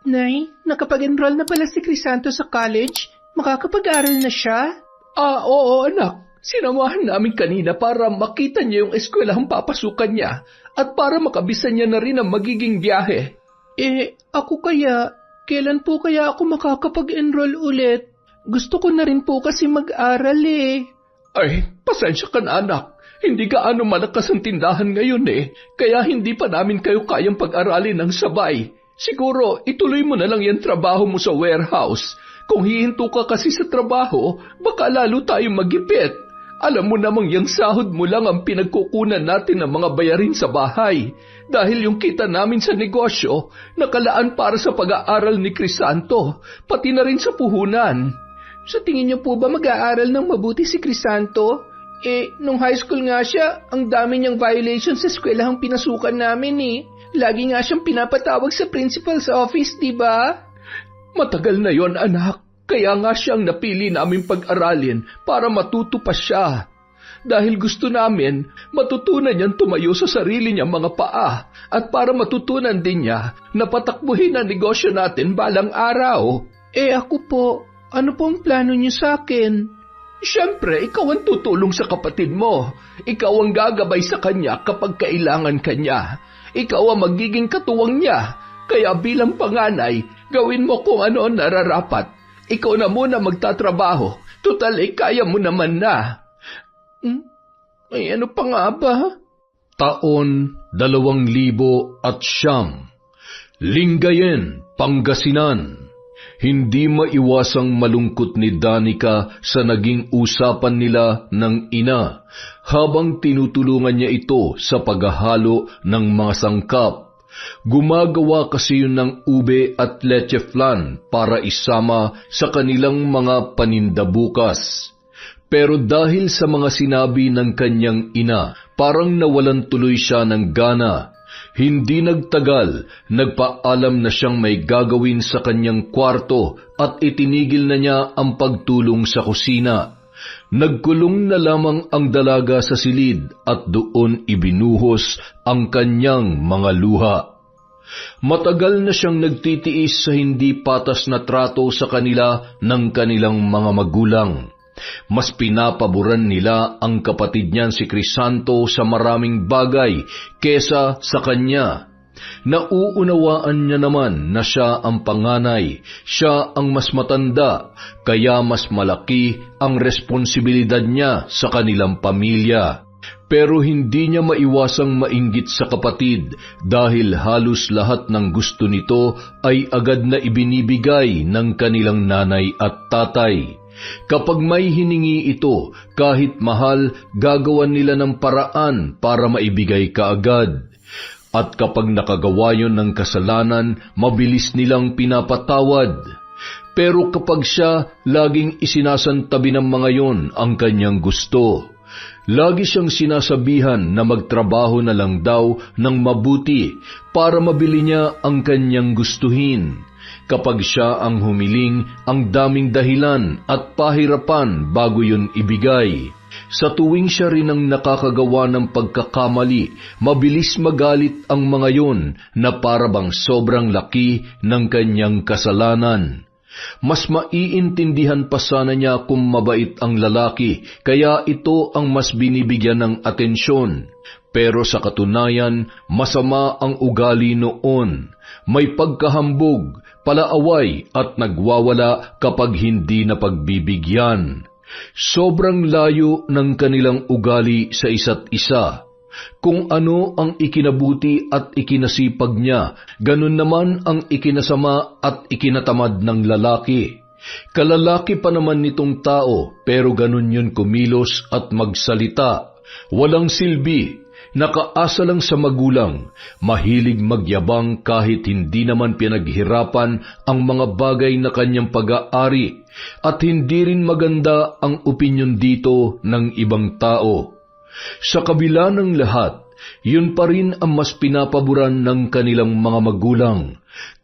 Nay, nakapag-enroll na pala si Crisanto sa college. Makakapag-aral na siya? Oo anak. Sinamahan namin kanina para makita niya yung eskwelahang papasukan niya at para makabisan niya na rin ang magiging biyahe. Ako kaya, kailan po kaya ako makakapag-enroll ulit? Gusto ko na rin po kasi mag-aral eh. Ay, pasensya ka na anak. Hindi gaano malakas ang tindahan ngayon kaya hindi pa namin kayo kayang pag-aralin ng sabay. Siguro, ituloy mo na lang yung trabaho mo sa warehouse. Kung hihinto ka kasi sa trabaho, baka lalo tayong magipit. Alam mo namang yung sahod mo lang ang pinagkukunan natin ng mga bayarin sa bahay. Dahil yung kita namin sa negosyo, nakalaan para sa pag-aaral ni Crisanto, pati na rin sa puhunan. Sa tingin niyo po ba mag-aaral ng mabuti si Crisanto? Nung high school nga siya, ang dami niyang violations sa eskwelahang pinasukan namin Lagi nga siyang pinapatawag sa principal's office, di ba? Matagal na yon anak. Kaya nga siyang napili namin pag-aralin para matuto pa siya. Dahil gusto namin matutunan niyang tumayo sa sarili niyang mga paa at para matutunan din niya na patakbuhin ang negosyo natin balang araw. Ako po, ano po ang plano niyo sa akin? Siyempre, ikaw ang tutulong sa kapatid mo. Ikaw ang gagabay sa kanya kapag kailangan kanya. Ikaw ang magiging katuwang niya. Kaya bilang panganay, gawin mo kung ano ang nararapat. Ikaw na muna magtatrabaho. Tutal, kaya mo naman na. Ano pa nga ba? Taon 2009, Lingayen, Pangasinan. Hindi maiwasang malungkot ni Danica sa naging usapan nila ng ina habang tinutulungan niya ito sa paghahalo ng mga sangkap. Gumagawa kasi yun ng ube at leche flan para isama sa kanilang mga paninda bukas. Pero dahil sa mga sinabi ng kanyang ina, parang nawalan tuloy siya ng gana. Hindi nagtagal, nagpaalam na siyang may gagawin sa kanyang kwarto at itinigil na niya ang pagtulong sa kusina. Nagkulong na lamang ang dalaga sa silid at doon ibinuhos ang kanyang mga luha. Matagal na siyang nagtitiis sa hindi patas na trato sa kanila ng kanilang mga magulang. Mas pinapaboran nila ang kapatid niyan si Crisanto sa maraming bagay kesa sa kanya. Nauunawaan niya naman na siya ang panganay, siya ang mas matanda, kaya mas malaki ang responsibilidad niya sa kanilang pamilya. Pero hindi niya maiwasang mainggit sa kapatid dahil halos lahat ng gusto nito ay agad na ibinibigay ng kanilang nanay at tatay. Kapag may hiningi ito, kahit mahal, gagawan nila ng paraan para maibigay kaagad. At kapag nakagawa yon ng kasalanan, mabilis nilang pinapatawad. Pero kapag siya, laging isinasantabi ng mga yon ang kanyang gusto. Lagi siyang sinasabihan na magtrabaho na lang daw ng mabuti para mabili niya ang kanyang gustuhin. Kapag siya ang humiling, ang daming dahilan at pahirapan bago yun ibigay. Sa tuwing siya rin ang nakakagawa ng pagkakamali, mabilis magalit ang mga yon na parabang sobrang laki ng kanyang kasalanan. Mas maiintindihan pa sana niya kung mabait ang lalaki, kaya ito ang mas binibigyan ng atensyon. Pero sa katunayan, masama ang ugali noon. May pagkahambog, palaaway at nagwawala kapag hindi na pagbibigyan. Sobrang layo ng kanilang ugali sa isa't isa. Kung ano ang ikinabuti at ikinasipag niya, ganun naman ang ikinasama at ikinatamad ng lalaki. Kalalaki pa naman nitong tao, pero ganun yun kumilos at magsalita. Walang silbi, nakaasa lang sa magulang, mahilig magyabang kahit hindi naman pinaghirapan ang mga bagay na kanyang pag-aari, at hindi rin maganda ang opinyon dito ng ibang tao. Sa kabila ng lahat, yun pa rin ang mas pinapaboran ng kanilang mga magulang.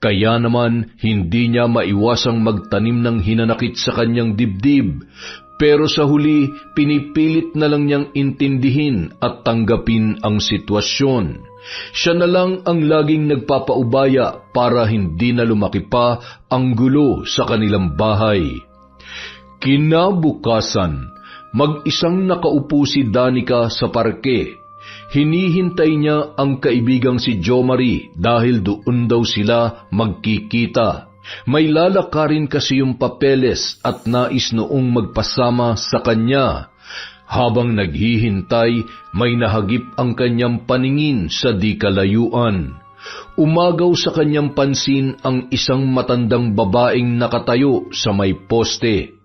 Kaya naman, hindi niya maiwasang magtanim ng hinanakit sa kanyang dibdib. Pero sa huli, pinipilit na lang niyang intindihin at tanggapin ang sitwasyon. Siya na lang ang laging nagpapaubaya para hindi na lumaki pa ang gulo sa kanilang bahay. Kinabukasan, mag-isang nakaupo si Danica sa parke. Hinihintay niya ang kaibigang si Jomari dahil doon daw sila magkikita. May lalakarin kasi yung papeles at nais noong magpasama sa kanya. Habang naghihintay, may nahagip ang kanyang paningin sa di kalayuan. Umagaw sa kanyang pansin ang isang matandang babaeng nakatayo sa may poste.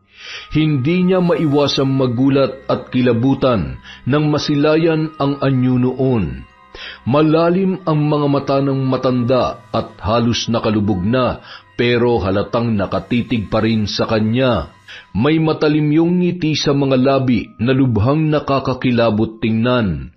Hindi niya maiwasang magulat at kilabutan nang masilayan ang anyo noon. Malalim ang mga mata ng matanda at halos nakalubog na, pero halatang nakatitig pa rin sa kanya. May matalim yung ngiti sa mga labi na lubhang nakakakilabot tingnan.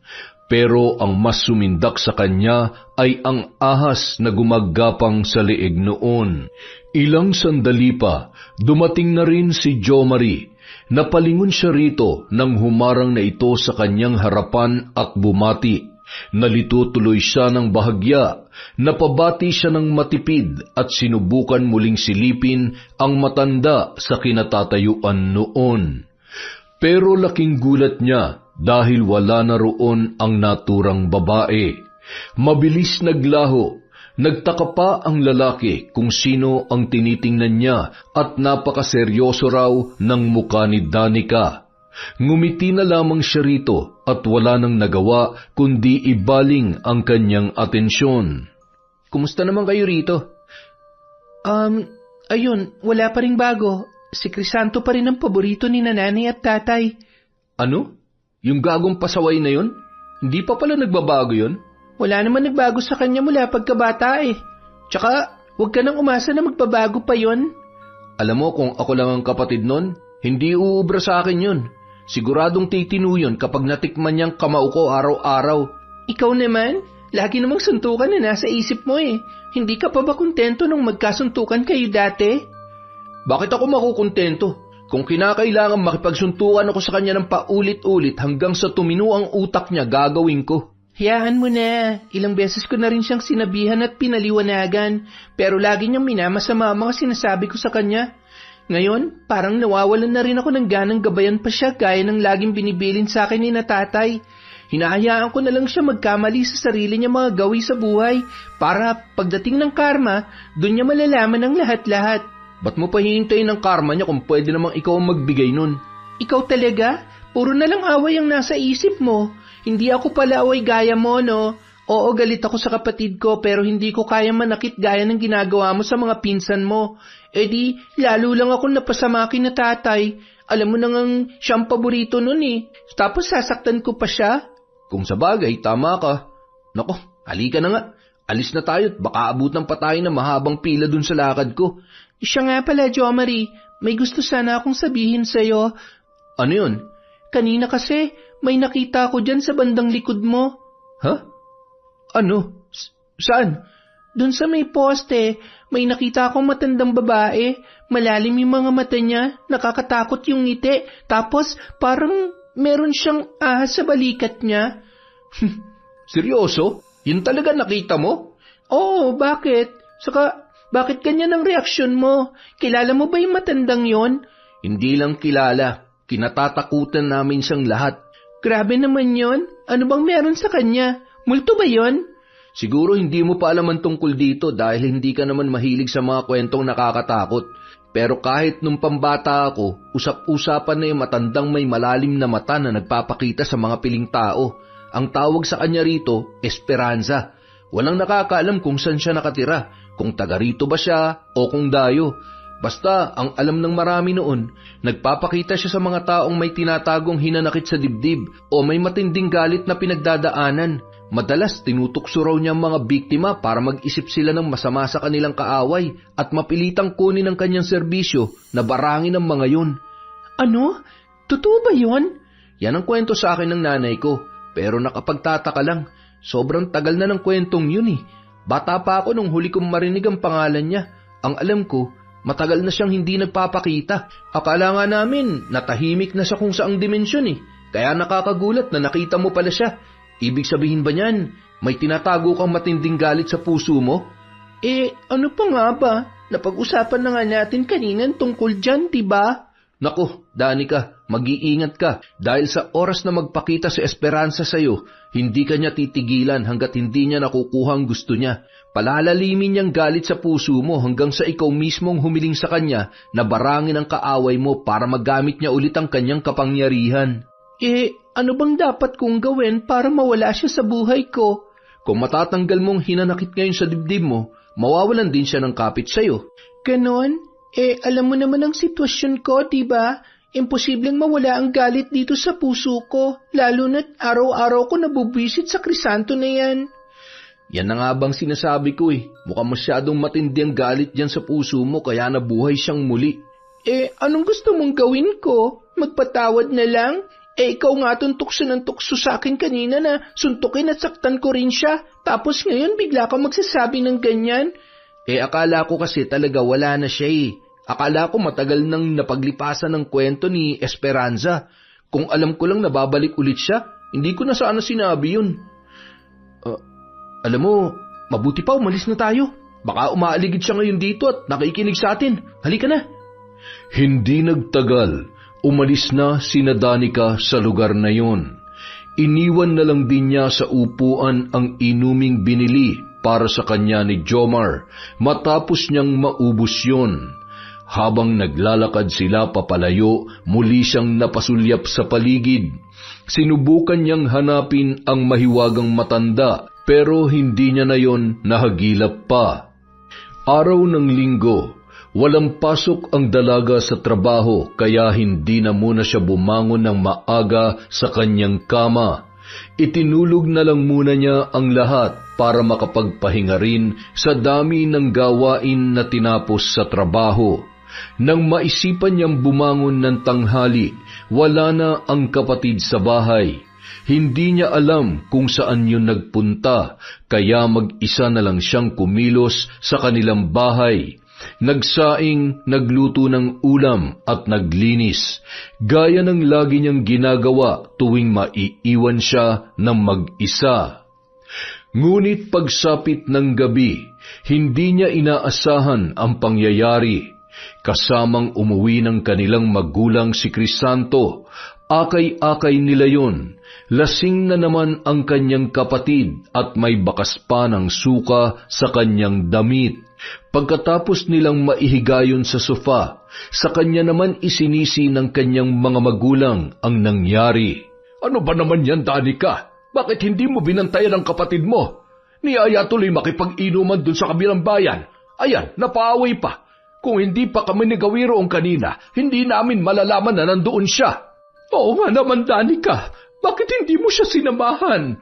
Pero ang mas sumindak sa kanya ay ang ahas na gumagapang sa leeg noon. Ilang sandali pa, dumating na rin si Jomari. Napalingon siya rito nang humarang na ito sa kanyang harapan at bumati. Nalito tuloy siya ng bahagya. Napabati siya ng matipid at sinubukan muling silipin ang matanda sa kinatatayuan noon. Pero laking gulat niya dahil wala na roon ang naturang babae. Mabilis naglaho. Nagtaka pa ang lalaki kung sino ang tinitingnan niya at napakaseryoso raw ng mukha ni Danica. Ngumiti na lamang siya rito at wala nang nagawa kundi ibaling ang kanyang atensyon. Kumusta naman kayo rito? Ayun, wala pa ring bago. Si Crisanto pa rin ang paborito ni nanay at tatay. Ano? Yung gagong pasaway na yun? Hindi pa pala nagbabago yun? Wala naman nagbago sa kanya mula pagkabata eh. Tsaka, huwag ka nang umasa na magbabago pa yon. Alam mo, kung ako lang ang kapatid nun, hindi uubra sa akin yun. Siguradong titino yun kapag natikman niyang kamao ko araw-araw. Ikaw naman, lagi namang suntukan na nasa isip mo eh. Hindi ka pa ba kontento nung magkasuntukan kayo dati? Bakit ako makukontento? Kung kinakailangan makipagsuntukan ako sa kanya ng paulit-ulit hanggang sa tumino ang utak niya, gagawin ko. Hayaan mo na. Ilang beses ko na rin siyang sinabihan at pinaliwanagan, pero lagi niyang minamasama ang mga sinasabi ko sa kanya. Ngayon, parang nawawalan na rin ako ng ganang gabayan pa siya gaya ng laging binibilin sa akin ni natatay. Hinahayaan ko na lang siya magkamali sa sarili niya mga gawi sa buhay para pagdating ng karma, doon niya malalaman ang lahat-lahat. Ba't mo pa hihintayin ng karma niya kung pwede namang ikaw ang magbigay nun? Ikaw talaga? Puro na lang away ang nasa isip mo. Hindi ako pala away gaya mo, no? Oo, galit ako sa kapatid ko pero hindi ko kaya manakit gaya ng ginagawa mo sa mga pinsan mo. E di, lalo lang ako napasama na tatay. Alam mo nang siyang paborito nun eh. Tapos sasaktan ko pa siya. Kung sa bagay, tama ka. Nako, halika na nga. Alis na tayo at baka abutan pa tayo ng mahabang pila dun sa lakad ko. Siya nga pala, Jomari. May gusto sana akong sabihin sa'yo. Ano yun? Kanina kasi, may nakita ko dyan sa bandang likod mo. Ha? Ano? Saan? Doon sa may poste, may nakita akong matandang babae. Malalim yung mga mata niya, nakakatakot yung ngiti. Tapos parang meron siyang ahas sa balikat niya. Seryoso? Yun talaga nakita mo? Oo, bakit? Saka, bakit ganyan ang reaksyon mo? Kilala mo ba yung matandang yon? Hindi lang kilala. Kinatatakutan namin siyang lahat. Grabe naman yon. Ano bang meron sa kanya? Multo ba yon? Siguro hindi mo pa alam ang tungkol dito dahil hindi ka naman mahilig sa mga kwentong nakakatakot. Pero kahit nung pambata ako, usap-usapan na yung matandang may malalim na mata na nagpapakita sa mga piling tao. Ang tawag sa kanya rito, Esperanza. Walang nakakaalam kung saan siya nakatira, kung taga rito ba siya o kung dayo. Basta, ang alam ng marami noon, nagpapakita siya sa mga taong may tinatagong hinanakit sa dibdib o may matinding galit na pinagdadaanan. Madalas, tinutukso raw niya ang mga biktima para mag-isip sila ng masama sa kanilang kaaway at mapilitang kunin ang kanyang serbisyo na barangin ang mga yun. Ano? Totoo ba yun? Yan ang kwento sa akin ng nanay ko, pero nakapagtataka lang. Sobrang tagal na ng kwentong yun eh. Bata pa ako nung huli kong marinig ang pangalan niya. Ang alam ko, matagal na siyang hindi nagpapakita. Akala nga namin, natahimik na sa kung saang dimensyon eh. Kaya nakakagulat na nakita mo pala siya. Ibig sabihin ba niyan, May tinatago kang matinding galit sa puso mo? Ano pa nga ba? Napag-usapan na nga natin kanina tungkol dyan, diba? Naku, Danica, mag-iingat ka dahil sa oras na magpakita si Esperanza sa'yo, hindi ka niya titigilan hanggat hindi niya nakukuha ang gusto niya. Palalalimin niyang galit sa puso mo hanggang sa ikaw mismong humiling sa kanya na barangin ang kaaway mo para magamit niya ulit ang kanyang kapangyarihan. Ano bang dapat kong gawin para mawala siya sa buhay ko? Kung matatanggal mong hinanakit ngayon sa dibdib mo, mawawalan din siya ng kapit sa'yo. Ganon? Alam mo naman ang sitwasyon ko, diba? Imposibleng mawala ang galit dito sa puso ko, lalo na't araw-araw ko nabubwisit sa Crisanto na yan. Yan na nga bang sinasabi ko Mukhang masyadong matindi ang galit dyan sa puso mo kaya nabuhay siyang muli. Anong gusto mong gawin ko? Magpatawad na lang? Ikaw nga tukso ng tukso sa akin kanina na suntukin at saktan ko rin siya, tapos ngayon bigla ka magsasabi ng ganyan? Akala ko kasi talaga wala na siya Akala ko matagal nang napaglipasan ng kwento ni Esperanza. Kung alam ko lang nababalik ulit siya, hindi ko na sana sinabi yun. Alam mo, mabuti pa umalis na tayo. Baka umaaligid siya ngayon dito at nakikinig sa atin. Halika na. Hindi nagtagal. Umalis na sina Danica sa lugar na yon. Iniwan na lang din niya sa upuan ang inuming binili para sa kanya ni Jomar matapos niyang maubos yon. Habang naglalakad sila papalayo, muli siyang napasulyap sa paligid. Sinubukan niyang hanapin ang mahiwagang matanda pero hindi niya na yon nahagilap pa. Araw ng linggo. Walang pasok ang dalaga sa trabaho kaya hindi na muna siya bumangon ng maaga sa kanyang kama. Itinulog na lang muna niya ang lahat para makapagpahinga rin sa dami ng gawain na tinapos sa trabaho. Nang maisipan niyang bumangon ng tanghali, wala na ang kapatid sa bahay. Hindi niya alam kung saan yun nagpunta kaya mag-isa na lang siyang kumilos sa kanilang bahay. Nagsaing, nagluto ng ulam at naglinis, gaya ng lagi niyang ginagawa tuwing maiiwan siya ng mag-isa. Ngunit pagsapit ng gabi, hindi niya inaasahan ang pangyayari. Kasamang umuwi ng kanilang magulang si Crisanto, akay-akay nila yon. Lasing na naman ang kanyang kapatid at may bakas pa ng suka sa kanyang damit. Pagkatapos nilang maihigayon sa sofa, sa kanya naman isinisi ng kanyang mga magulang ang nangyari. Ano ba naman yan, Danica? Bakit hindi mo binantayan ang kapatid mo? Niyaya tuloy makipag-inuman dun sa kabilang bayan. Ayan, napaaway pa. Kung hindi pa kami ni Gawiroong kanina, hindi namin malalaman na nandoon siya. Oo nga naman, Danica. Bakit hindi mo siya sinamahan?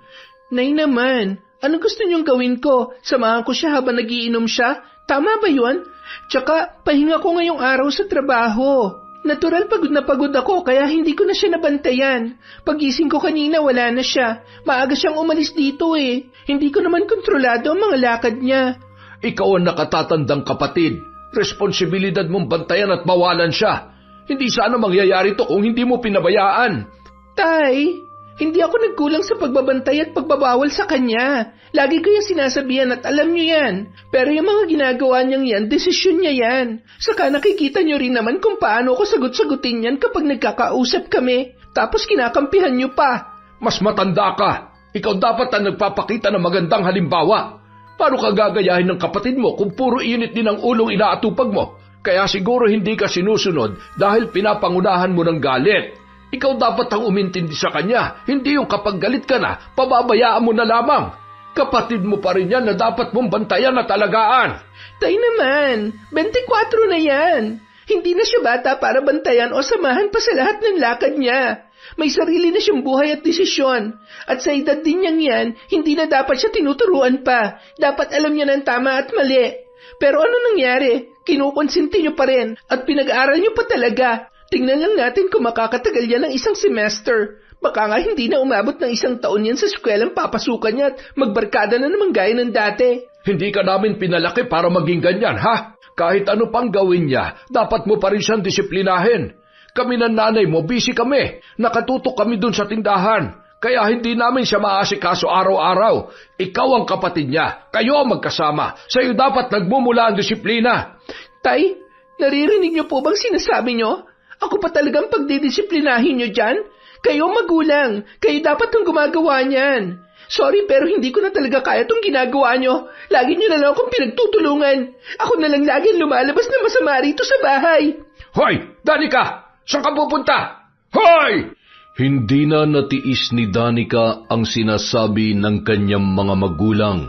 Nay naman, anong gusto niyong gawin ko? Samahan ko siya habang nagiinom siya? Tama ba yun? Tsaka, pahinga ko ngayong araw sa trabaho. Natural pagod na pagod ako kaya hindi ko na siya nabantayan. Pagising ko kanina wala na siya. Maaga siyang umalis dito Hindi ko naman kontrolado ang mga lakad niya. Ikaw ang nakatatandang kapatid. Responsibilidad mong bantayan at bawalan siya. Hindi sana mangyayari to kung hindi mo pinabayaan. Tay, hindi ako nagkulang sa pagbabantay at pagbabawal sa kanya. Lagi ko yung sinasabihan at alam niyo yan. Pero yung mga ginagawa niyang yan, desisyon niya yan. Saka nakikita niyo rin naman kung paano ako sagot-sagutin yan kapag nagkakausap kami. Tapos kinakampihan niyo pa. Mas matanda ka. Ikaw dapat ang nagpapakita ng magandang halimbawa. Paano ka gagayahin ng kapatid mo kung puro init din ang ulong inaatupag mo? Kaya siguro hindi ka sinusunod dahil pinapangunahan mo ng galit. Ikaw dapat ang umintindi sa kanya, hindi yung kapag galit ka na, pababayaan mo na lamang. Kapatid mo pa rin yan na dapat mong bantayan at alagaan. Tay naman, 24 na yan. Hindi na siya bata para bantayan o samahan pa sa lahat ng lakad niya. May sarili na siyang buhay at desisyon. At sa edad din niyang yan, hindi na dapat siya tinuturuan pa. Dapat alam niya ng tama at mali. Pero ano nangyari? Kinukonsinti niyo pa rin at pinag-aaral niyo pa talaga. Tingnan lang natin kung makakatagal yan ng isang semester. Baka nga hindi na umabot ng 1 taon yan sa eskwelang papasukan niya at magbarkada na naman gaya ng dati. Hindi ka namin pinalaki para maging ganyan, ha? Kahit ano pang gawin niya, dapat mo pa rin siyang disiplinahin. Kami ng nanay mo, busy kami. Nakatutok kami dun sa tindahan. kaya hindi namin siya maasikaso araw-araw. Ikaw ang kapatid niya, kayo ang magkasama. Sa'yo dapat nagmumula ang disiplina. Tay, naririnig niyo po bang sinasabi niyo? Ako pa talagang pagdidisiplinahin niyo dyan? Kayo magulang, kayo dapat ang gumagawa niyan. Sorry pero hindi ko na talaga kaya itong ginagawa niyo. Lagi niyo na lang akong pinagtutulungan. Ako na lang lagi lumalabas na masama rito sa bahay. Hoy, Danica! Saan ka pupunta? Hoy! Hindi na natiis ni Danica ang sinasabi ng kanyang mga magulang.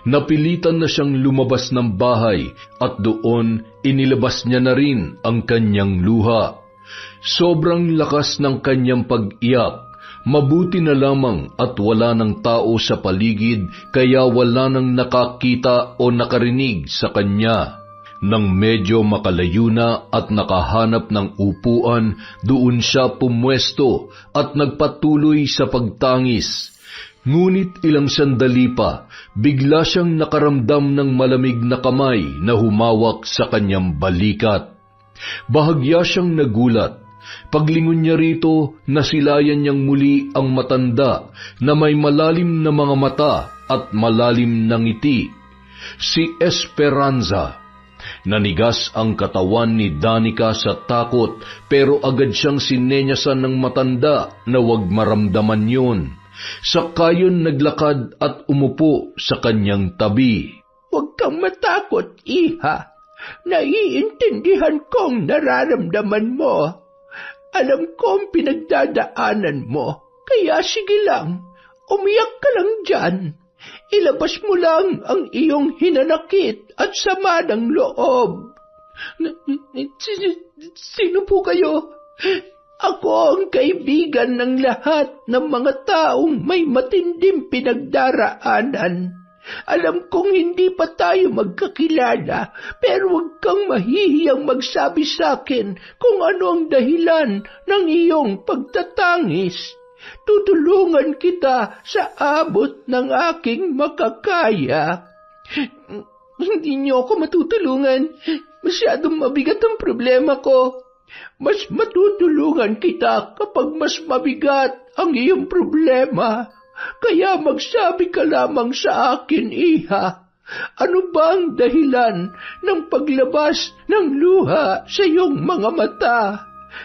Napilitan na siyang lumabas ng bahay at doon inilabas niya na rin ang kanyang luha. Sobrang lakas ng kanyang pag-iyak. Mabuti na lamang at wala ng tao sa paligid kaya wala nang nakakita o nakarinig sa kanya. Nang medyo makalayo na at nakahanap ng upuan, doon siya pumwesto at nagpatuloy sa pagtangis. Ngunit ilang sandali pa, bigla siyang nakaramdam ng malamig na kamay na humawak sa kanyang balikat. Bahagya siyang nagulat. Paglingon niya rito, nasilayan niyang muli ang matanda na may malalim na mga mata at malalim na ngiti. Si Esperanza. Nanigas ang katawan ni Danica sa takot pero agad siyang sinenyasan ng matanda na huwag maramdaman yun. Saka yun naglakad at umupo sa kanyang tabi. Huwag kang matakot, iha. Naiintindihan kong nararamdaman mo. Alam kong pinagdadaanan mo, kaya sige lang, umiyak ka lang dyan. Ilabas mo lang ang iyong hinanakit at sama ng loob. Sino po kayo? Ako ang kaibigan ng lahat ng mga taong may matinding pinagdaraanan. Alam kong hindi pa tayo magkakilala, pero huwag kang mahihiyang magsabi sa akin kung ano ang dahilan ng iyong pagtatangis. Tutulungan kita sa abot ng aking makakaya. Hindi niyo ako matutulungan. Masyadong mabigat ang problema ko. Mas matutulungan kita kapag mas mabigat ang iyong problema. Kaya magsabi ka lamang sa akin, iha. Ano ba ang dahilan ng paglabas ng luha sa iyong mga mata?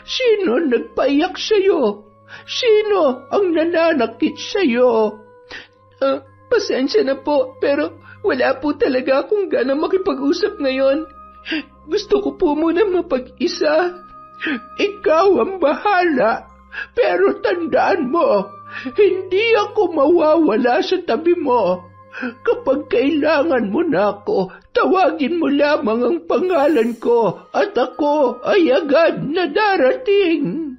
Sino nagpaiyak sa iyo? Sino ang nananakit sa iyo? Pasensya na po, pero wala po talaga akong gana makipag-usap ngayon. Gusto ko po muna mapag-isa. Ikaw ang bahala, pero tandaan mo, hindi ako mawawala sa tabi mo. Kapag kailangan mo na ako, tawagin mo lamang ang pangalan ko at ako ay agad na darating.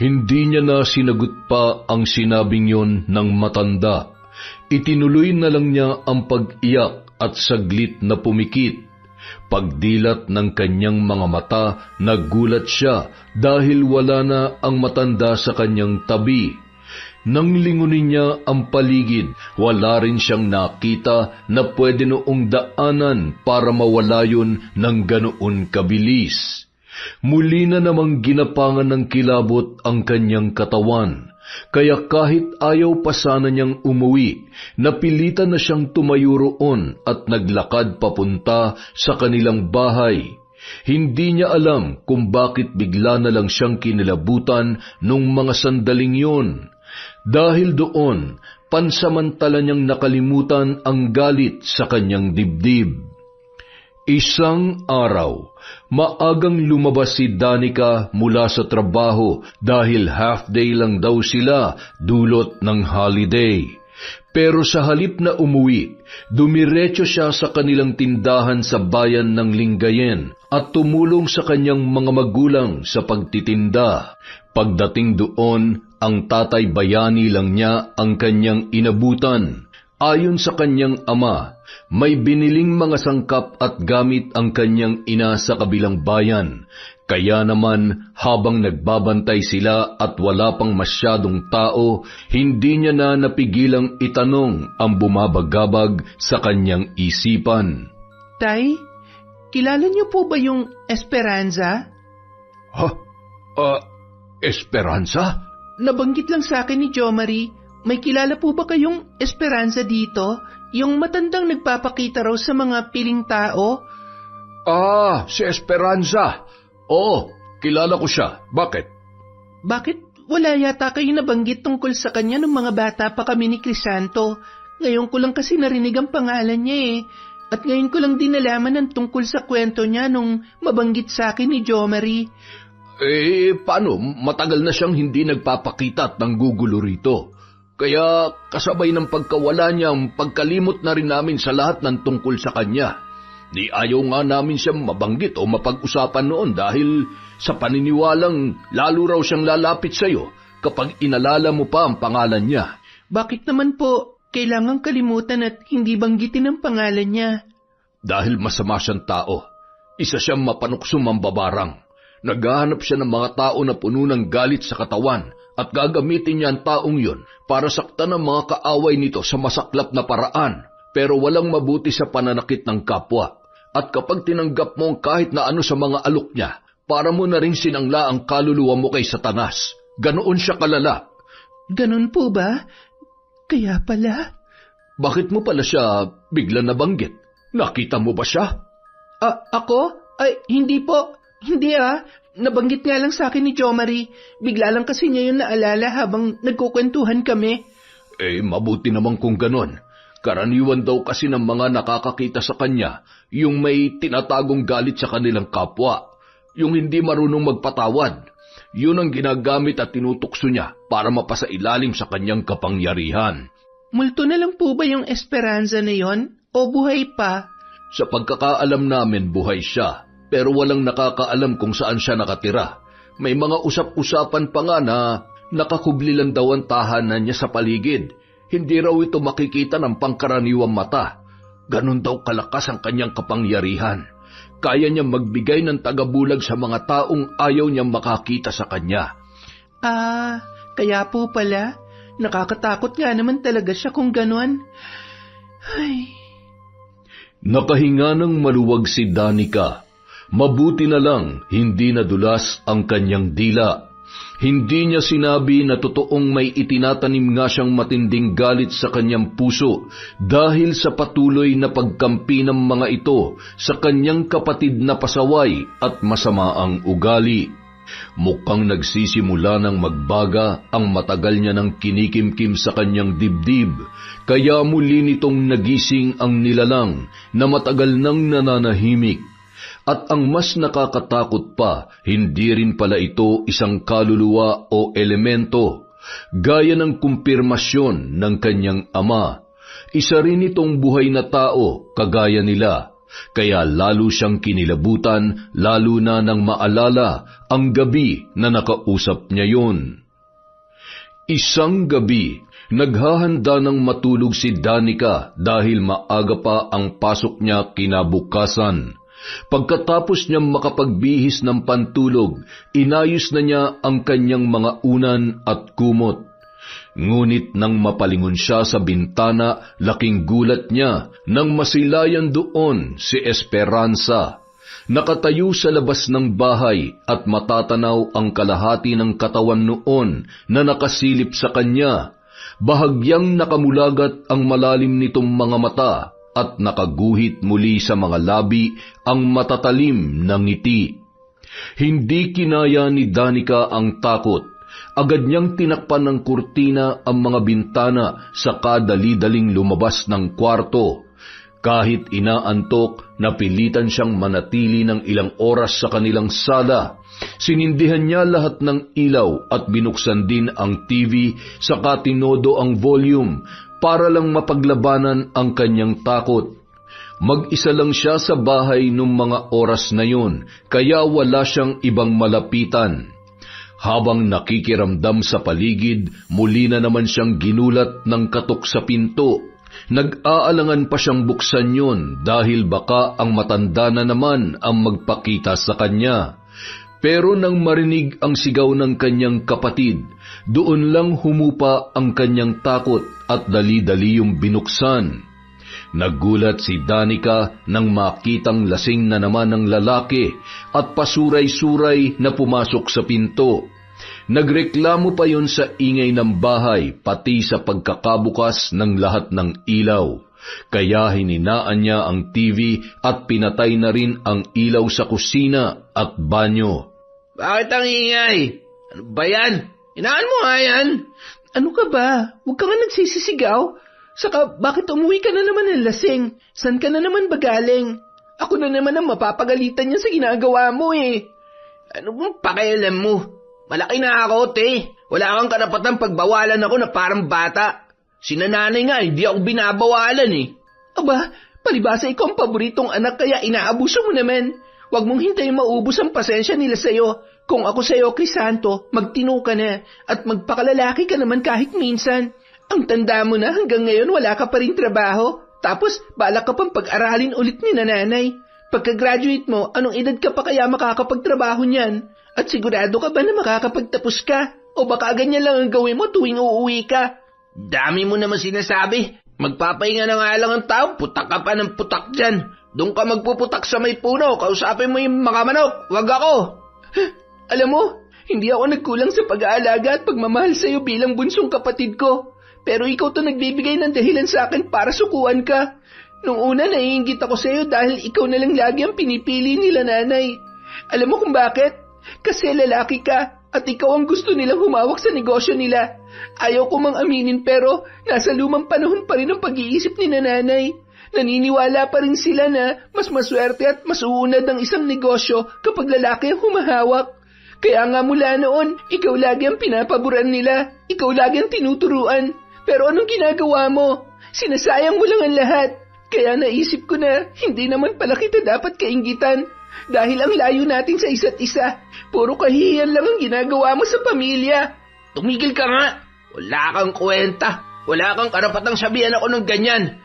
Hindi niya na sinagot pa ang sinabing yon ng matanda. Itinuloy na lang niya ang pag-iyak at saglit na pumikit. Pagdilat ng kanyang mga mata, nagulat siya dahil wala na ang matanda sa kanyang tabi. Nang lingunin niya ang paligid, wala rin siyang nakita na pwede noong daanan para mawala yun ng ganoon kabilis. Muli na namang ginapangan ng kilabot ang kanyang katawan, kaya kahit ayaw pa sana niyang umuwi, napilitan na siyang tumayo roon at naglakad papunta sa kanilang bahay. Hindi niya alam kung bakit bigla na lang siyang kinilabutan nung mga sandaling yun. Dahil doon, pansamantala niyang nakalimutan ang galit sa kanyang dibdib. Isang araw, maagang lumabas si Danica mula sa trabaho dahil half-day lang daw sila dulot ng holiday. Pero sa halip na umuwi, dumiretso siya sa kanilang tindahan sa bayan ng Lingayen at tumulong sa kanyang mga magulang sa pagtitinda. Pagdating doon, ang tatay bayani lang niya ang kanyang inabutan. Ayon sa kanyang ama, may biniling mga sangkap at gamit ang kanyang ina sa kabilang bayan. Kaya naman, habang nagbabantay sila at wala pang masyadong tao, hindi niya na napigilang itanong ang bumabagabag sa kanyang isipan. Tay, kilala niyo po ba yung Esperanza? Esperanza? Nabanggit lang sa akin ni Jo Marie. may kilala po ba kayong Esperanza dito? Yung matandang nagpapakita raw sa mga piling tao? Ah, si Esperanza. Oo, kilala ko siya. Bakit? Bakit wala yata kayo nabanggit tungkol sa kanya nung mga bata pa kami ni Crisanto? Ngayon ko lang kasi narinig ang pangalan niya eh. At ngayon ko lang din nalaman ang tungkol sa kwento niya nung mabanggit sa akin ni Jo Marie. Paano? Matagal na siyang hindi nagpapakita at nanggugulo rito. Kaya kasabay ng pagkawala niya ang pagkalimot na rin namin sa lahat ng tungkol sa kanya. Di ayaw nga namin siyang mabanggit o mapag-usapan noon dahil sa paniniwalang lalo raw siyang lalapit sa iyo kapag inalala mo pa ang pangalan niya. Bakit naman po kailangang kalimutan at hindi banggitin ang pangalan niya? Dahil masama siyang tao. Isa siyang mapanuksong mambabarang. Naghahanap siya ng mga tao na puno ng galit sa katawan at gagamitin niya ang taong yun para saktan ang mga kaaway nito sa masaklap na paraan, pero walang mabuti sa pananakit ng kapwa. At kapag tinanggap mo ang kahit na ano sa mga alok niya, para mo na rin sinangla ang kaluluwa mo kay Satanas. Ganoon siya kalala. Ganon po ba? Kaya pala. Bakit mo pala siya bigla nabanggit? Nakita mo ba siya? Ako? Ay, hindi po. Hindi Nabanggit nga lang sa akin ni Jo Marie. Bigla lang kasi niya yun naalala habang nagkukwentuhan kami. Mabuti naman kung ganon. Karaniwan daw kasi ng mga nakakakita sa kanya yung may tinatagong galit sa kanilang kapwa. Yung hindi marunong magpatawad. Yun ang ginagamit at tinutukso niya para mapasailalim sa kanyang kapangyarihan. Multo na lang po ba yung Esperanza na yon? O buhay pa? Sa pagkakaalam namin, buhay siya. Pero walang nakakaalam kung saan siya nakatira. May mga usap-usapan pa nga na nakakubli lang daw ang tahanan niya sa paligid. Hindi raw ito makikita ng pangkaraniwang mata. Ganon daw kalakas ang kanyang kapangyarihan. Kaya niyang magbigay ng tagabulag sa mga taong ayaw niyang makakita sa kanya. Kaya po pala. Nakakatakot nga naman talaga siya kung ganon. Ay. Nakahinga ng maluwag si Danica. Mabuti na lang hindi nadulas ang kanyang dila. Hindi niya sinabi na totoong may itinatanim nga siyang matinding galit sa kanyang puso dahil sa patuloy na pagkampi ng mga ito sa kanyang kapatid na pasaway at masamaang ugali. Mukhang nagsisimula ng magbaga ang matagal niya ng kinikimkim sa kanyang dibdib, kaya muli nitong nagising ang nilalang na matagal nang nananahimik. At ang mas nakakatakot pa, hindi rin pala ito isang kaluluwa o elemento, gaya ng kumpirmasyon ng kanyang ama. Isa rin itong buhay na tao, kagaya nila, kaya lalo siyang kinilabutan, lalo na nang maalala ang gabi na nakausap niya yun. Isang gabi, naghahanda ng matulog si Danica dahil maaga pa ang pasok niya kinabukasan. Pagkatapos niyang makapagbihis ng pantulog, inayos na niya ang kanyang mga unan at kumot. Ngunit nang mapalingon siya sa bintana, laking gulat niya nang masilayan doon si Esperanza. Nakatayo sa labas ng bahay at matatanaw ang kalahati ng katawan noon na nakasilip sa kanya. Bahagyang nakamulagat ang malalim nitong mga mata at nakaguhit muli sa mga labi ang matatalim na ngiti. Hindi kinaya ni Danica ang takot. Agad niyang tinakpan ng kurtina ang mga bintana saka dali-daling lumabas ng kwarto. Kahit inaantok, napilitan siyang manatili ng ilang oras sa kanilang sala. Sinindihan niya lahat ng ilaw at binuksan din ang TV saka tinodo ang volume para lang mapaglabanan ang kanyang takot. Mag-isa lang siya sa bahay nung mga oras na yun, kaya wala siyang ibang malapitan. Habang nakikiramdam sa paligid, muli na naman siyang ginulat ng katok sa pinto. Nag-aalangan pa siyang buksan yun dahil baka ang matanda na naman ang magpakita sa kanya. Pero nang marinig ang sigaw ng kanyang kapatid, doon lang humupa ang kanyang takot at dali-dali yung binuksan. Nagulat si Danica nang makitang lasing na naman ng lalaki at pasuray-suray na pumasok sa pinto. Nagreklamo pa yon sa ingay ng bahay pati sa pagkakabukas ng lahat ng ilaw. Kaya hininaan niya ang TV at pinatay na rin ang ilaw sa kusina at banyo. Bakit ang ingay? Ano ba yan? Hinaan mo nga yan. Ano ka ba? Huwag ka nga nagsisisigaw. Saka bakit umuwi ka na naman ng lasing? San ka na naman ba galing? Ako na naman ang mapapagalitan niya sa ginagawa mo eh. Ano bang pakialam mo? Malaki na ako, te. Wala kang karapatang pagbawalan ako na parang bata. Si nanay nga, hindi ako binabawalan eh. Aba, palibasa ikaw ang paboritong anak kaya inaabuso mo naman. Huwag mong hintayin maubos ang pasensya nila sa'yo. Kung ako sa'yo, Crisanto, magtino ka na at magpakalalaki ka naman kahit minsan. Ang tanda mo na hanggang ngayon wala ka pa rin trabaho. Tapos balak ka pang pag-aralin ulit ni nanay. Pagka-graduate mo, anong edad ka pa kaya makakapagtrabaho niyan? At sigurado ka ba na makakapagtapos ka? O baka ganyan lang ang gawin mo tuwing uuwi ka? Dami mo naman sinasabi. Magpapahinga na nga lang ang tao, putak ka pa ng putak dyan. Doon ka magpuputak sa may puno, kausapin mo yung mga manok, wag ako. Alam mo, hindi ako nagkulang sa pag-aalaga at pagmamahal sa'yo bilang bunsong kapatid ko. Pero ikaw to nagbibigay ng dahilan sa akin para sukuan ka. Nung una naiinggit ako sa'yo dahil ikaw na lang lagi ang pinipili nila nanay. Alam mo kung bakit? Kasi lalaki ka at ikaw ang gusto nilang humawak sa negosyo nila. Ayaw ko mang aminin pero nasa lumang panahon pa rin ang pag-iisip ni nanay. Naniniwala pa rin sila na mas maswerte at mas uunad ang isang negosyo kapag lalaki ang humahawak. Kaya nga mula noon, ikaw lagi ang pinapaboran nila. Ikaw lagi ang tinuturuan. Pero anong ginagawa mo? Sinasayang mo lang ang lahat. Kaya naisip ko na hindi naman pala kita dapat kainggitan. Dahil ang layo natin sa isa't isa. Puro kahihiyan lang ang ginagawa mo sa pamilya. Tumigil ka nga. Wala kang kwenta. Wala kang karapatang sabihan ako ng ganyan.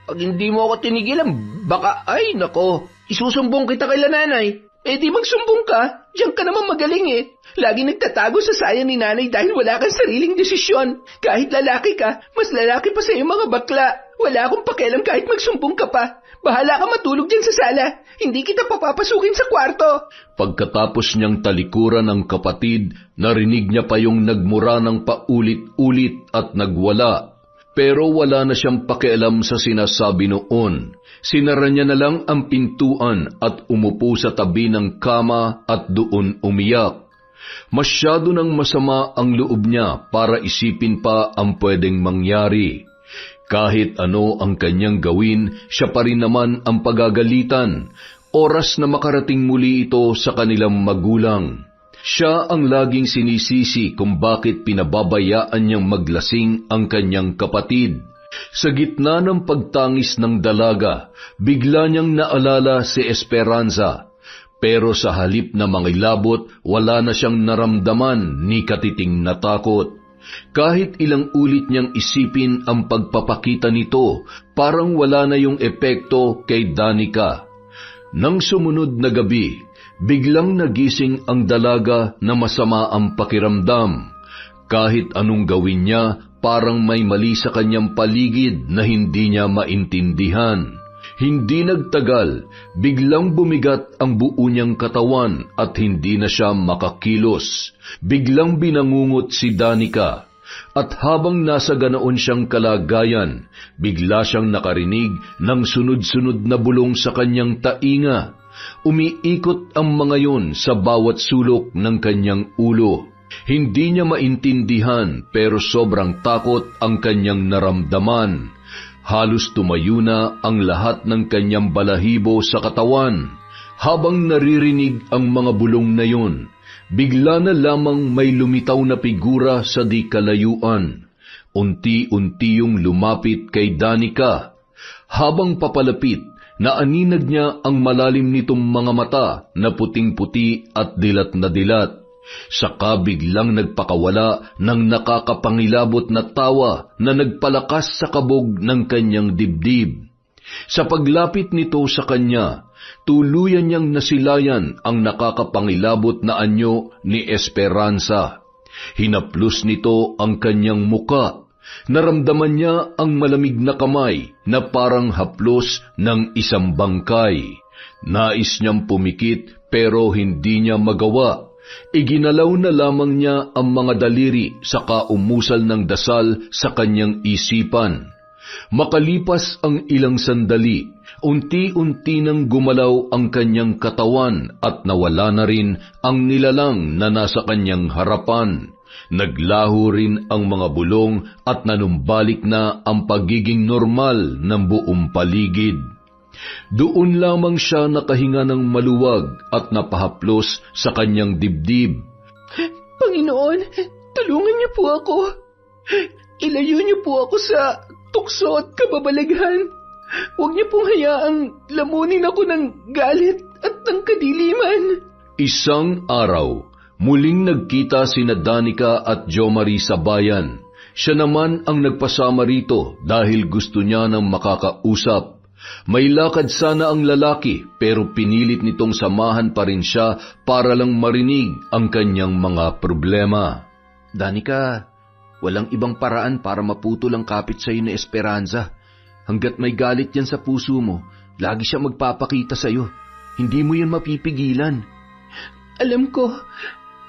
Pag hindi mo ako tinigilan, baka, ay nako, isusumbong kita kay nanay. Eh di magsumbong ka. Diyan ka naman magaling eh. Lagi nagtatago sa saya ni nanay dahil wala kang sariling desisyon. Kahit lalaki ka, mas lalaki pa sa iyong mga bakla. Wala akong pakialam kahit magsumbong ka pa. Bahala ka matulog dyan sa sala. Hindi kita papapasukin sa kwarto. Pagkatapos niyang talikuran ng kapatid, narinig niya pa yung nagmura ng paulit-ulit at nagwala. Pero wala na siyang pakialam sa sinasabi noon. Sinara niya na lang ang pintuan at umupo sa tabi ng kama at doon umiyak. Masyado nang masama ang loob niya para isipin pa ang pwedeng mangyari. Kahit ano ang kanyang gawin, siya pa rin naman ang pagagalitan. Oras na makarating muli ito sa kanilang magulang. Siya ang laging sinisisi kung bakit pinababayaan niyang maglasing ang kanyang kapatid. Sa gitna ng pagtangis ng dalaga, bigla niyang naalala si Esperanza. Pero sa halip na mangilabot, wala na siyang naramdaman ni katiting na takot. Kahit ilang ulit niyang isipin ang pagpapakita nito, parang wala na yung epekto kay Danica. Nang sumunod na gabi, biglang nagising ang dalaga na masama ang pakiramdam. Kahit anong gawin niya, parang may mali sa kanyang paligid na hindi niya maintindihan. Hindi nagtagal, biglang bumigat ang buo niyang katawan at hindi na siya makakilos. Biglang binangungot si Danica. At habang nasa ganoon siyang kalagayan, bigla siyang nakarinig ng sunod-sunod na bulong sa kanyang tainga. Umiikot ang mga yon sa bawat sulok ng kanyang ulo. Hindi niya maintindihan pero sobrang takot ang kanyang naramdaman. Halos tumayo na ang lahat ng kanyang balahibo sa katawan. Habang naririnig ang mga bulong na yon, bigla na lamang may lumitaw na figura sa di kalayuan. Unti-unti yung lumapit kay Danica. Habang papalapit, naaninag niya ang malalim nitong mga mata na puting-puti at dilat na dilat. Saka biglang nagpakawala ng nakakapangilabot na tawa na nagpalakas sa kabog ng kanyang dibdib. Sa paglapit nito sa kanya, tuluyan niyang nasilayan ang nakakapangilabot na anyo ni Esperanza. Hinaplos nito ang kanyang muka. Naramdaman niya ang malamig na kamay na parang haplos ng isang bangkay. Nais niyang pumikit pero hindi niya magawa. Iginalaw na lamang niya ang mga daliri saka umusal ng dasal sa kanyang isipan. Makalipas ang ilang sandali, unti-unti nang gumalaw ang kanyang katawan at nawala na rin ang nilalang na nasa kanyang harapan. Naglaho rin ang mga bulong at nanumbalik na ang pagiging normal ng buong paligid. Doon lamang siya nakahinga ng maluwag at napahaplos sa kanyang dibdib. Panginoon, tulungan niyo po ako. Ilayo niyo po ako sa tukso at kababalaghan. Huwag niyo pong hayaang lamunin ako ng galit at ng kadiliman. Isang araw, muling nagkita sina Danica at Jomari sa bayan. Siya naman ang nagpasama rito dahil gusto niya ng makakausap. May lakad sana ang lalaki pero pinilit nitong samahan pa rin siya para lang marinig ang kanyang mga problema. Danica, walang ibang paraan para maputol ang kapit sa iyo ni Esperanza. Hanggat may galit yan sa puso mo, lagi siya magpapakita sa iyo. Hindi mo yan mapipigilan. Alam ko,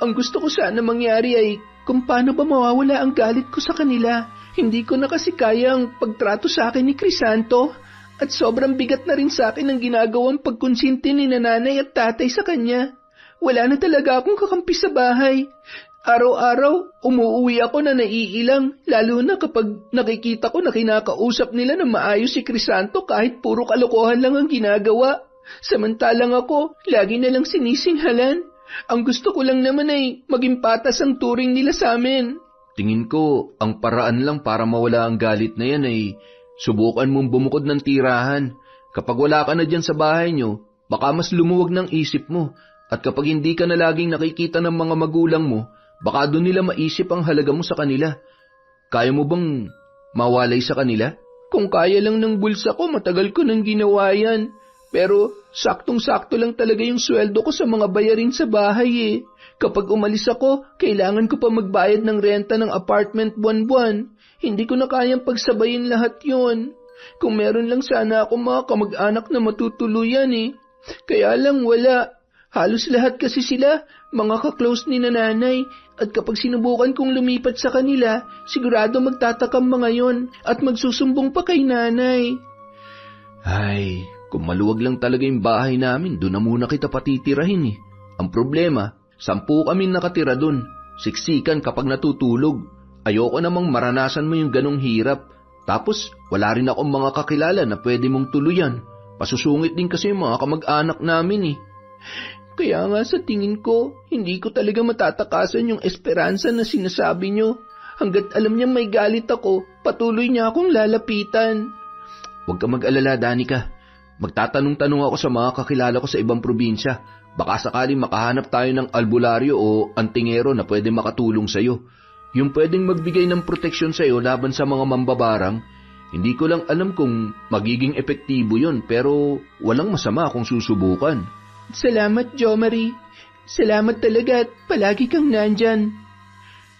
ang gusto ko sana mangyari ay kung paano ba mawawala ang galit ko sa kanila. Hindi ko na kasi kaya ang pagtrato sa akin ni Crisanto. At sobrang bigat na rin sa akin ang ginagawang pagkonsinti ni nanay at tatay sa kanya. Wala na talaga akong kakampi sa bahay. Araw-araw, umuuwi ako na naiilang, lalo na kapag nakikita ko na kinakausap nila na maayos si Crisanto kahit puro kalokohan lang ang ginagawa. Samantalang ako, lagi na lang sinisinghalan. Ang gusto ko lang naman ay maging patas ang turing nila sa amin. Tingin ko, ang paraan lang para mawala ang galit na yan ay subukan mong bumukod ng tirahan. Kapag wala ka na dyan sa bahay nyo, baka mas lumuwag ng isip mo. At kapag hindi ka na laging nakikita ng mga magulang mo, baka doon nila maisip ang halaga mo sa kanila. Kaya mo bang mawalay sa kanila? Kung kaya lang ng bulsa ko, matagal ko nang ginawa yan. Pero saktong-sakto lang talaga yung sweldo ko sa mga bayarin sa bahay eh. Kapag umalis ako, kailangan ko pa magbayad ng renta ng apartment buwan-buwan. Hindi ko na kayang pagsabayin lahat yon. Kung meron lang sana ako mga kamag-anak na matutuluyan eh. Kaya lang wala. Halos lahat kasi sila, mga ka-close ni nanay. At kapag sinubukan kong lumipat sa kanila, sigurado magtatakam mga yon at magsusumbong pa kay nanay. Ay, kung maluwag lang talaga yung bahay namin, doon na muna kita patitirahin eh. Ang problema, 10 kami nakatira doon. Siksikan kapag natutulog. Ayoko namang maranasan mo yung ganong hirap. Tapos, wala rin akong mga kakilala na pwede mong tuluyan. Pasusungit din kasi yung mga kamag-anak namin eh. Kaya nga sa tingin ko, hindi ko talaga matatakasan yung Esperanza na sinasabi nyo. Hanggat alam niya may galit ako, patuloy niya akong lalapitan. Huwag ka mag-alala, Danica. Magtatanong-tanong ako sa mga kakilala ko sa ibang probinsya. Baka sakaling makahanap tayo ng albularyo o antingero na pwede makatulong sa'yo. Yung pwedeng magbigay ng proteksyon sa'yo laban sa mga mambabarang. Hindi ko lang alam kung magiging epektibo yun, pero walang masama kung susubukan. Salamat, Jomari. Salamat talaga at palagi kang nandyan.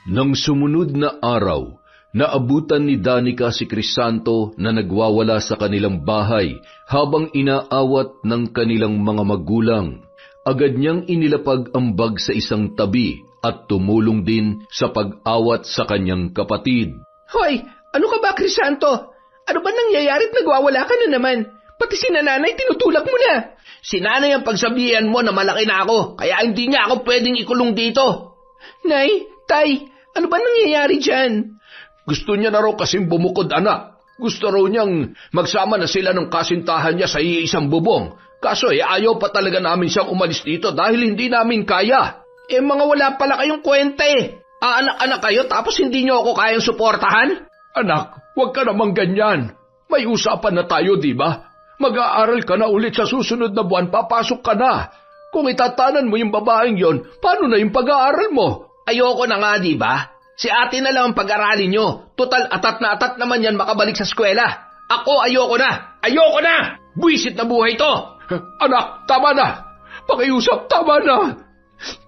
Nang sumunod na araw, naabutan ni Danica si Crisanto na nagwawala sa kanilang bahay habang inaawat ng kanilang mga magulang. Agad niyang inilapag ang bag sa isang tabi at tumulong din sa pag-awat sa kanyang kapatid. Hoy! Ano ka ba, Crisanto? Ano ba nangyayari't nagwawala ka na naman? Pati si nanay tinutulak mo na. Si nanay ang pagsabihan mo na malaki na ako, kaya hindi niya ako pwedeng ikulong dito. Nay, tay, ano ba nangyayari dyan? Gusto niya na raw kasing bumukod, anak. Gusto raw niyang magsama na sila ng kasintahan niya sa iisang bubong. Kaso ayaw pa talaga namin siyang umalis dito dahil hindi namin kaya. Mga wala pala kayong kwenta eh. Aanak-anak kayo tapos hindi niyo ako kayang suportahan? Anak, huwag ka namang ganyan. May usapan na tayo, di ba? Mag-aaral ka na ulit sa susunod na buwan, papasok ka na. Kung itatanan mo yung babaeng yon, paano na yung pag-aaral mo? Ayoko na nga, di ba? Si ate na lang ang pag-aralin nyo. Total atat na atat naman yan makabalik sa eskwela. Ako ayoko na! Ayoko na! Buwisit na buhay to! Anak, tama na! Pakiusap, tama na!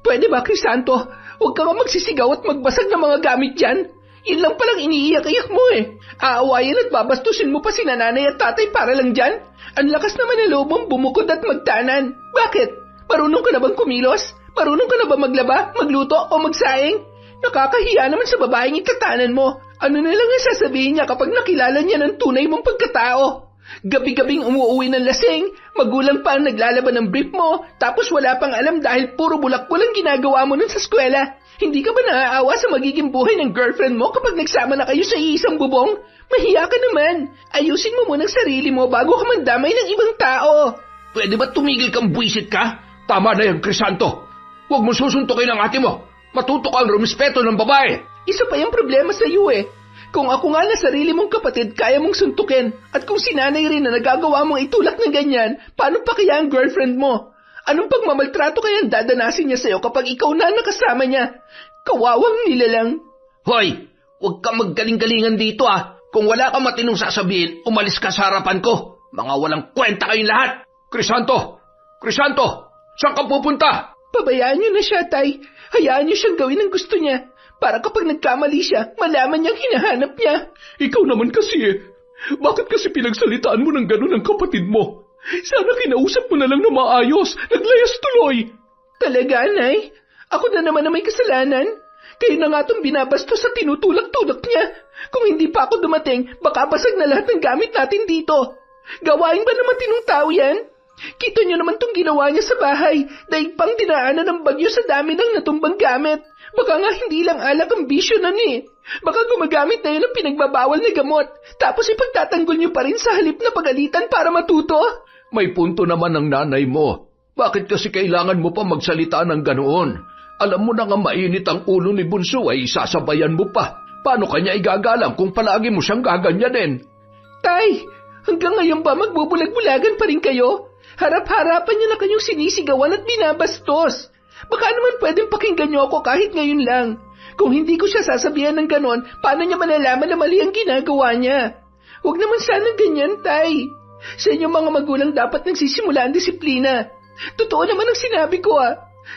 Pwede ba, Crisanto? Huwag ka nga magsisigaw at magbasag ng mga gamit dyan. Yun lang palang iniiyak-iyak mo eh. Aawayan at babastusin mo pa si nanay at tatay para lang dyan. Ang lakas naman ng loob mong bumukod at magtanan. Bakit? Marunong ka na bang kumilos? Marunong ka na ba maglaba, magluto o magsaing? Nakakahiya naman sa babaeng itatanan mo. Ano na lang ang sasabihin niya kapag nakilala niya ng tunay mong pagkatao? Gabi-gabing umuuwi ng lasing, magulang pa ang naglalaban ng brief mo, tapos wala pang alam dahil puro bulak-bul ang ginagawa mo nun sa eskwela. Hindi ka ba naaawa sa magiging buhay ng girlfriend mo kapag nagsama na kayo sa iisang bubong? Mahiya ka naman. Ayusin mo muna ang sarili mo bago ka mandamay ng ibang tao. Pwede ba tumigil kang buwisit ka? Tama na yan, Crisanto. Huwag mo susuntukin ang ate mo. Matuto kang rumispeto ng babae. Isa pa yung problema sa iyo eh. Kung ako nga na sarili mong kapatid, kaya mong suntukin. At kung sinanay rin na nagagawa mong itulak ng ganyan, paano pa kaya ang girlfriend mo? Anong pagmamaltrato kaya ang dadanasin niya sa'yo kapag ikaw na nakasama niya? Kawawang nilalang. Hoy, huwag kang maggaling-galingan dito ah. Kung wala kang matinong sasabihin, umalis ka sa harapan ko. Mga walang kwenta kayong lahat. Crisanto! Crisanto! Saan ka pupunta? Pabayaan niyo na siya, Tay. Hayaan niyo siyang gawin ang gusto niya. Para kapag nagkamali siya, malaman niyang hinahanap niya. Ikaw naman kasi Bakit kasi pinagsalitaan mo ng gano'n ang kapatid mo? Sana kinausap mo na lang na maayos. Naglayas tuloy. Talaga, Nay? Ako na naman na may kasalanan. Kayo na nga itong binabastos sa tinutulak-tulak niya. Kung hindi pa ako dumating, baka basag na lahat ng gamit natin dito. Gawain ba naman tinong tao yan? Kita niyo naman itong ginawa niya sa bahay, daig pang dinaanan ng bagyo sa dami ng natumbang gamit. Baka nga hindi lang alak ang bisyo na ni. Baka gumagamit na yun ang pinagbabawal na gamot, tapos ipagtatanggol niyo pa rin sa halip na pagalitan para matuto. May punto naman ang nanay mo. Bakit kasi kailangan mo pa magsalita ng ganoon? Alam mo na nga mainit ang ulo ni Bunso ay sasabayan mo pa. Paano kanya igagalang kung palagi mo siyang gaganyanin? Tay, hanggang ngayon ba magbubulag-bulagan pa rin kayo? Harap-harapan niyo na kanyong sinisigawan at binabastos. Baka naman pwedeng pakinggan niyo ako kahit ngayon lang. Kung hindi ko siya sasabihan ng ganon, paano niya malalaman na mali ang ginagawa niya? Huwag naman sana ganyan, Tay. Sa inyong mga magulang dapat nagsisimula ang disiplina. Totoo naman ang sinabi ko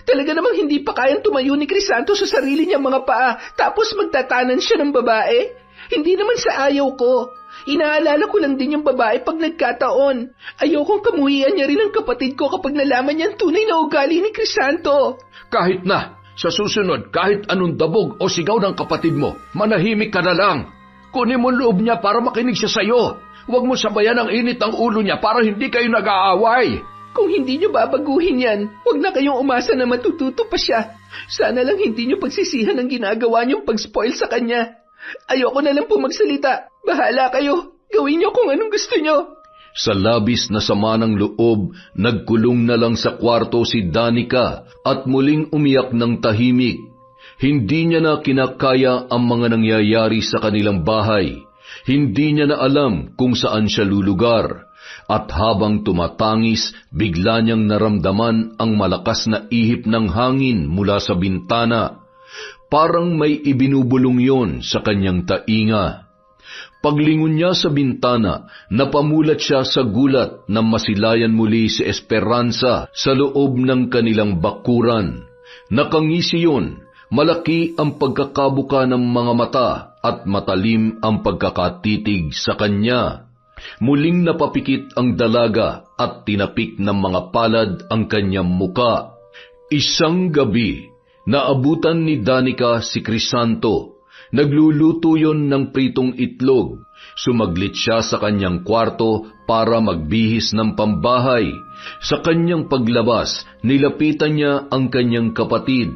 Talaga namang hindi pa kayang tumayo ni Crisanto sa sarili niyang mga paa tapos magtatanan siya ng babae. Hindi naman sa ayaw ko. Inaalala ko lang din yung babae pag nagkataon. Ayokong kamuhian niya rin ang kapatid ko kapag nalaman niya ang tunay na ugali ni Crisanto. Kahit na, sa susunod, kahit anong dabog o sigaw ng kapatid mo, manahimik ka na lang. Kunin mo loob niya para makinig siya sa'yo. Huwag mo sabayan ang init ng ulo niya para hindi kayo nag-aaway. Kung hindi niyo babaguhin yan, huwag na kayong umasa na matututo pa siya. Sana lang hindi niyo pagsisihan ang ginagawa niyong pag-spoil sa kanya. Ayoko na lang po magsalita. Bahala kayo. Gawin niyo kung anong gusto niyo. Sa labis na sama ng loob, nagkulong na lang sa kwarto si Danica at muling umiyak ng tahimik. Hindi niya na kinakaya ang mga nangyayari sa kanilang bahay. Hindi niya na alam kung saan siya lulugar. At habang tumatangis, bigla niyang naramdaman ang malakas na ihip ng hangin mula sa bintana. Parang may ibinubulong yon sa kanyang tainga. Paglingon niya sa bintana, napamulat siya sa gulat na masilayan muli si Esperanza sa loob ng kanilang bakuran. Nakangisi yun, malaki ang pagkakabuka ng mga mata at matalim ang pagkakatitig sa kanya. Muling napapikit ang dalaga at tinapik ng mga palad ang kanyang muka. Isang gabi, naabutan ni Danica si Crisanto. Nagluluto yon ng pritong itlog. Sumaglit siya sa kanyang kwarto para magbihis ng pambahay. Sa kanyang paglabas, nilapitan niya ang kanyang kapatid.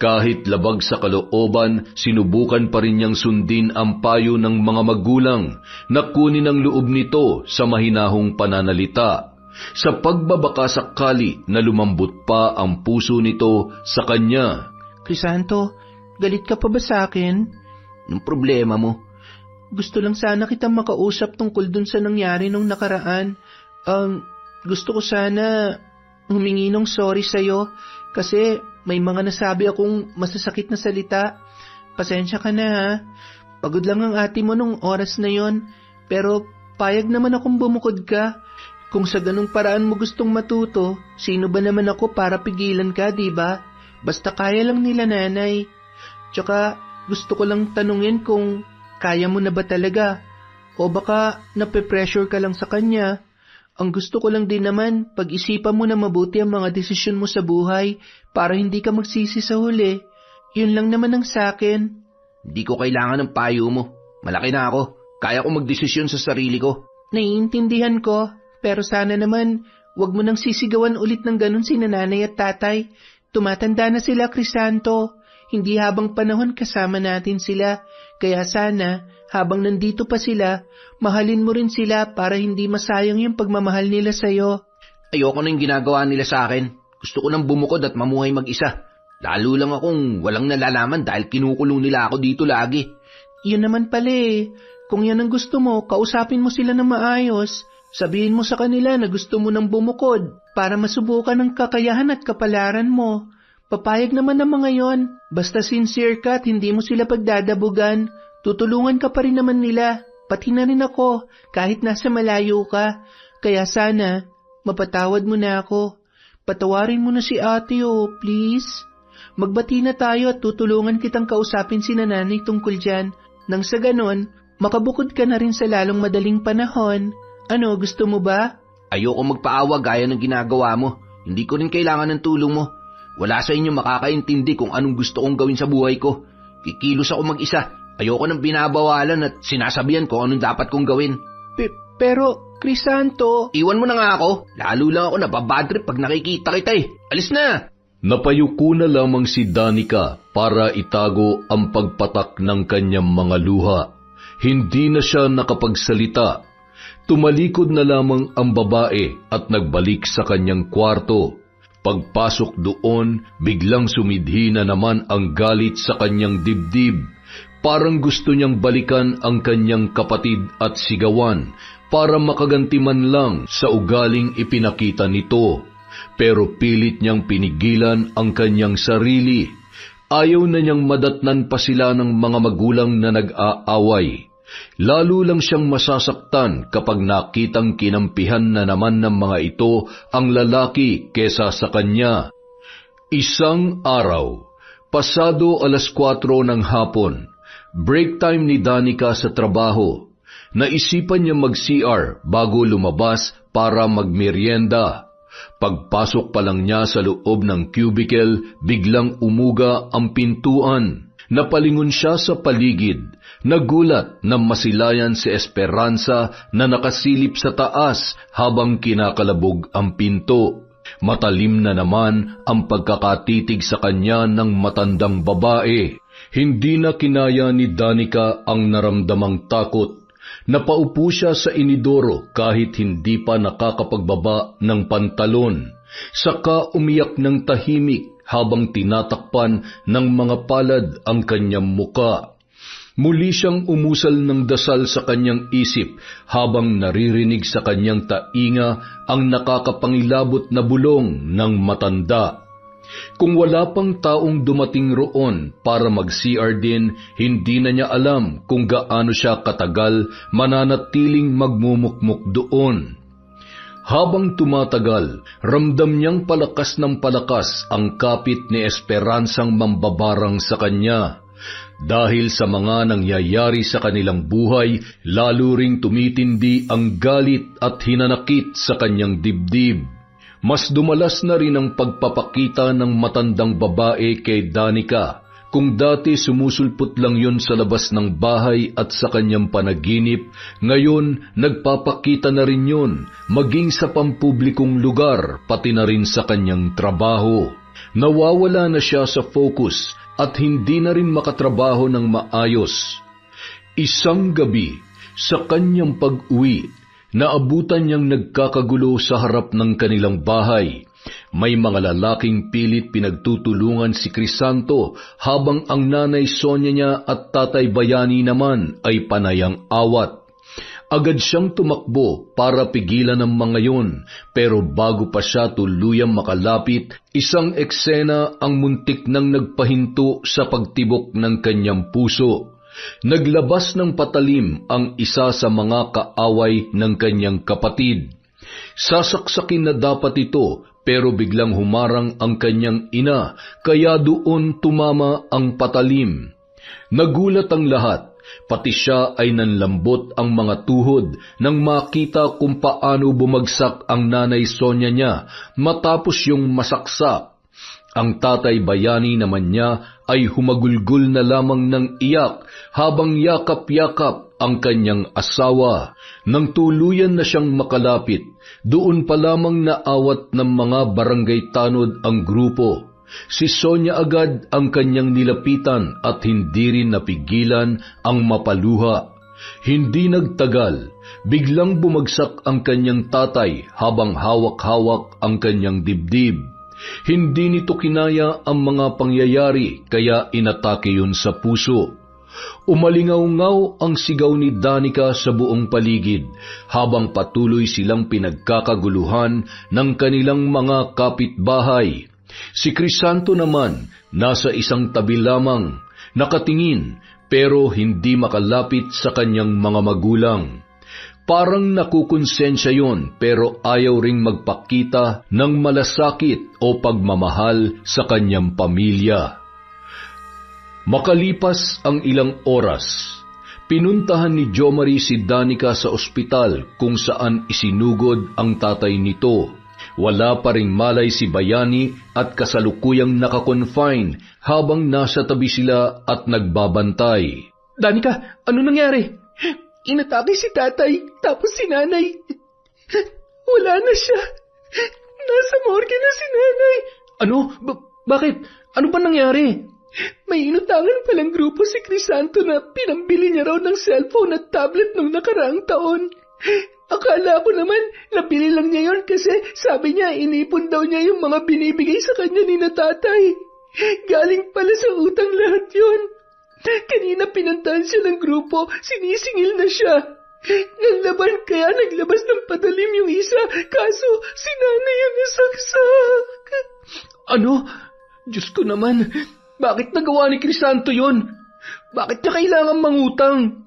Kahit labag sa kalooban, sinubukan pa rin niyang sundin ang payo ng mga magulang na kunin ang loob nito sa mahinahong pananalita. Sa pagbabaka sakali na lumambot pa ang puso nito sa kanya. Crisanto, galit ka pa ba sa akin? Anong problema mo? Gusto lang sana kitang makausap tungkol dun sa nangyari nung nakaraan. Gusto ko sana humingi ng sorry sa'yo kasi may mga nasabi akong masasakit na salita. Pasensya ka na ha. Pagod lang ang ate mo nung oras na yon, pero payag naman akong bumukod ka. Kung sa ganung paraan mo gustong matuto, sino ba naman ako para pigilan ka, di ba? Basta kaya lang nila nanay. Tsaka gusto ko lang tanungin kung kaya mo na ba talaga? O baka nape-pressure ka lang sa kanya? Ang gusto ko lang din naman, pag-isipan mo na mabuti ang mga desisyon mo sa buhay para hindi ka magsisi sa huli. Yun lang naman ang sakin. Hindi ko kailangan ng payo mo. Malaki na ako. Kaya ko magdesisyon sa sarili ko. Naiintindihan ko, pero sana naman, wag mo nang sisigawan ulit ng ganun si nanay at tatay. Tumatanda na sila, Crisanto. Hindi habang panahon kasama natin sila. Kaya sana, habang nandito pa sila, mahalin mo rin sila para hindi masayang yung pagmamahal nila sa'yo. Ayoko na yung ginagawa nila sa akin. Gusto ko nang bumukod at mamuhay mag-isa. Lalo lang akong walang nalalaman dahil kinukulong nila ako dito lagi. Yun naman pala eh. Kung yan ang gusto mo, kausapin mo sila na maayos. Sabihin mo sa kanila na gusto mo nang bumukod para masubukan ang kakayahan at kapalaran mo. Papayag naman ang mga yon. Basta sincere ka at hindi mo sila pagdadabugan. Tutulungan ka pa rin naman nila. Pati na rin ako, kahit nasa malayo ka. Kaya sana, mapatawad mo na ako. Patawarin mo na si ate please. Magbati na tayo at tutulungan kitang kausapin si nanay tungkol dyan. Nang sa ganon, makabukod ka na rin sa lalong madaling panahon. Ano, gusto mo ba? Ayoko magpaawa gaya ng ginagawa mo. Hindi ko rin kailangan ng tulong mo. Wala sa inyo makakaintindi kung anong gusto kong gawin sa buhay ko. Kikilos ako mag-isa. Ayoko nang binabawalan at sinasabihan ko anong dapat kong gawin. Pero, Crisanto... Iwan mo na nga ako. Lalo lang ako nababadrip pag nakikita kita eh. Alis na! Napayuko na lamang si Danica para itago ang pagpatak ng kanyang mga luha. Hindi na siya nakapagsalita. Tumalikod na lamang ang babae at nagbalik sa kanyang kwarto. Pagpasok doon, biglang sumidhi na naman ang galit sa kanyang dibdib. Parang gusto niyang balikan ang kanyang kapatid at sigawan para makaganti man lang sa ugaling ipinakita nito. Pero pilit niyang pinigilan ang kanyang sarili. Ayaw na niyang madatnan pa sila ng mga magulang na nag-aaway. Lalo lang siyang masasaktan kapag nakitang kinampihan na naman ng mga ito ang lalaki kesa sa kanya. Isang araw, pasado 4:00 ng hapon, break time ni Danica sa trabaho. Naisipan niya mag-CR bago lumabas para magmerienda. Pagpasok pa lang niya sa loob ng cubicle, biglang umuga ang pintuan. Napalingon siya sa paligid. Nagulat na masilayan si Esperanza na nakasilip sa taas habang kinakalabog ang pinto. Matalim na naman ang pagkakatitig sa kanya ng matandang babae. Hindi na kinaya ni Danica ang naramdamang takot. Napaupo siya sa inidoro kahit hindi pa nakakapagbaba ng pantalon. Saka umiyak ng tahimik habang tinatakpan ng mga palad ang kanyang muka. Muli siyang umusal ng dasal sa kanyang isip habang naririnig sa kanyang tainga ang nakakapangilabot na bulong ng matanda. Kung wala pang taong dumating roon para mag-CR din, hindi na niya alam kung gaano siya katagal mananatiling magmumukmuk doon. Habang tumatagal, ramdam niyang palakas ng palakas ang kapit ni Esperansang mambabarang sa kanya. Dahil sa mga nangyayari sa kanilang buhay, lalo ring tumitindi ang galit at hinanakit sa kanyang dibdib. Mas dumalas na rin ang pagpapakita ng matandang babae kay Danica. Kung dati sumusulpot lang yon sa labas ng bahay at sa kanyang panaginip, ngayon nagpapakita na rin yon maging sa pampublikong lugar pati na rin sa kanyang trabaho. Nawawala na siya sa focus at hindi na rin makatrabaho ng maayos. Isang gabi, sa kanyang pag-uwi, naabutan niyang nagkakagulo sa harap ng kanilang bahay. May mga lalaking pilit pinagtutulungan si Crisanto habang ang nanay Sonia niya at tatay Bayani naman ay panayang awat. Agad siyang tumakbo para pigilan ang mga yon, pero bago pa siya tuluyang makalapit, isang eksena ang muntik nang nagpahinto sa pagtibok ng kanyang puso. Naglabas ng patalim ang isa sa mga kaaway ng kanyang kapatid. Sasaksakin na dapat ito, pero biglang humarang ang kanyang ina, kaya doon tumama ang patalim. Nagulat ang lahat Pati siya ay nanlambot ang mga tuhod nang makita kung paano bumagsak ang nanay Sonia niya matapos yung masaksak. Ang tatay Bayani naman niya ay humagulgol na lamang ng iyak habang yakap-yakap ang kanyang asawa. Nang tuluyan na siyang makalapit, doon pa lamang naawat ng mga barangay tanod ang grupo. Si Sonia agad ang kanyang nilapitan at hindi rin napigilan ang mapaluha. Hindi nagtagal, biglang bumagsak ang kanyang tatay habang hawak-hawak ang kanyang dibdib. Hindi nito kinaya ang mga pangyayari kaya inatake yun sa puso. Umalingaw-ngaw ang sigaw ni Danica sa buong paligid habang patuloy silang pinagkakaguluhan ng kanilang mga kapitbahay. Si Crisanto naman nasa isang tabi lamang, nakatingin pero hindi makalapit sa kanyang mga magulang. Parang nakukonsensya yon pero ayaw ring magpakita ng malasakit o pagmamahal sa kanyang pamilya. Makalipas ang ilang oras, pinuntahan ni Jomari si Danica sa ospital kung saan isinugod ang tatay nito. Wala pa ring malay si Bayani at kasalukuyang nakakonfine habang nasa tabi sila at nagbabantay. Danica, ano nangyari? Inatake si tatay, tapos si nanay. Wala na siya. Nasa morgue na si nanay. Ano? Bakit? Ano ba nangyari? May inutangan palang grupo si Crisanto na pinambili niya raw ng cellphone at tablet nung nakaraang taon. Akala ko naman, nabili lang niya yon kasi sabi niya inipon daw niya yung mga binibigay sa kanya ni na tatay. Galing pala sa utang lahat yon. Kanina pinuntahan siya ng grupo, sinisingil na siya. Nanlaban kaya naglabas ng patalim yung isa, kaso si nanay yung nasaksak. Ano? Diyos ko naman, bakit nagawa ni Crisanto yon? Bakit niya kailangan mangutang?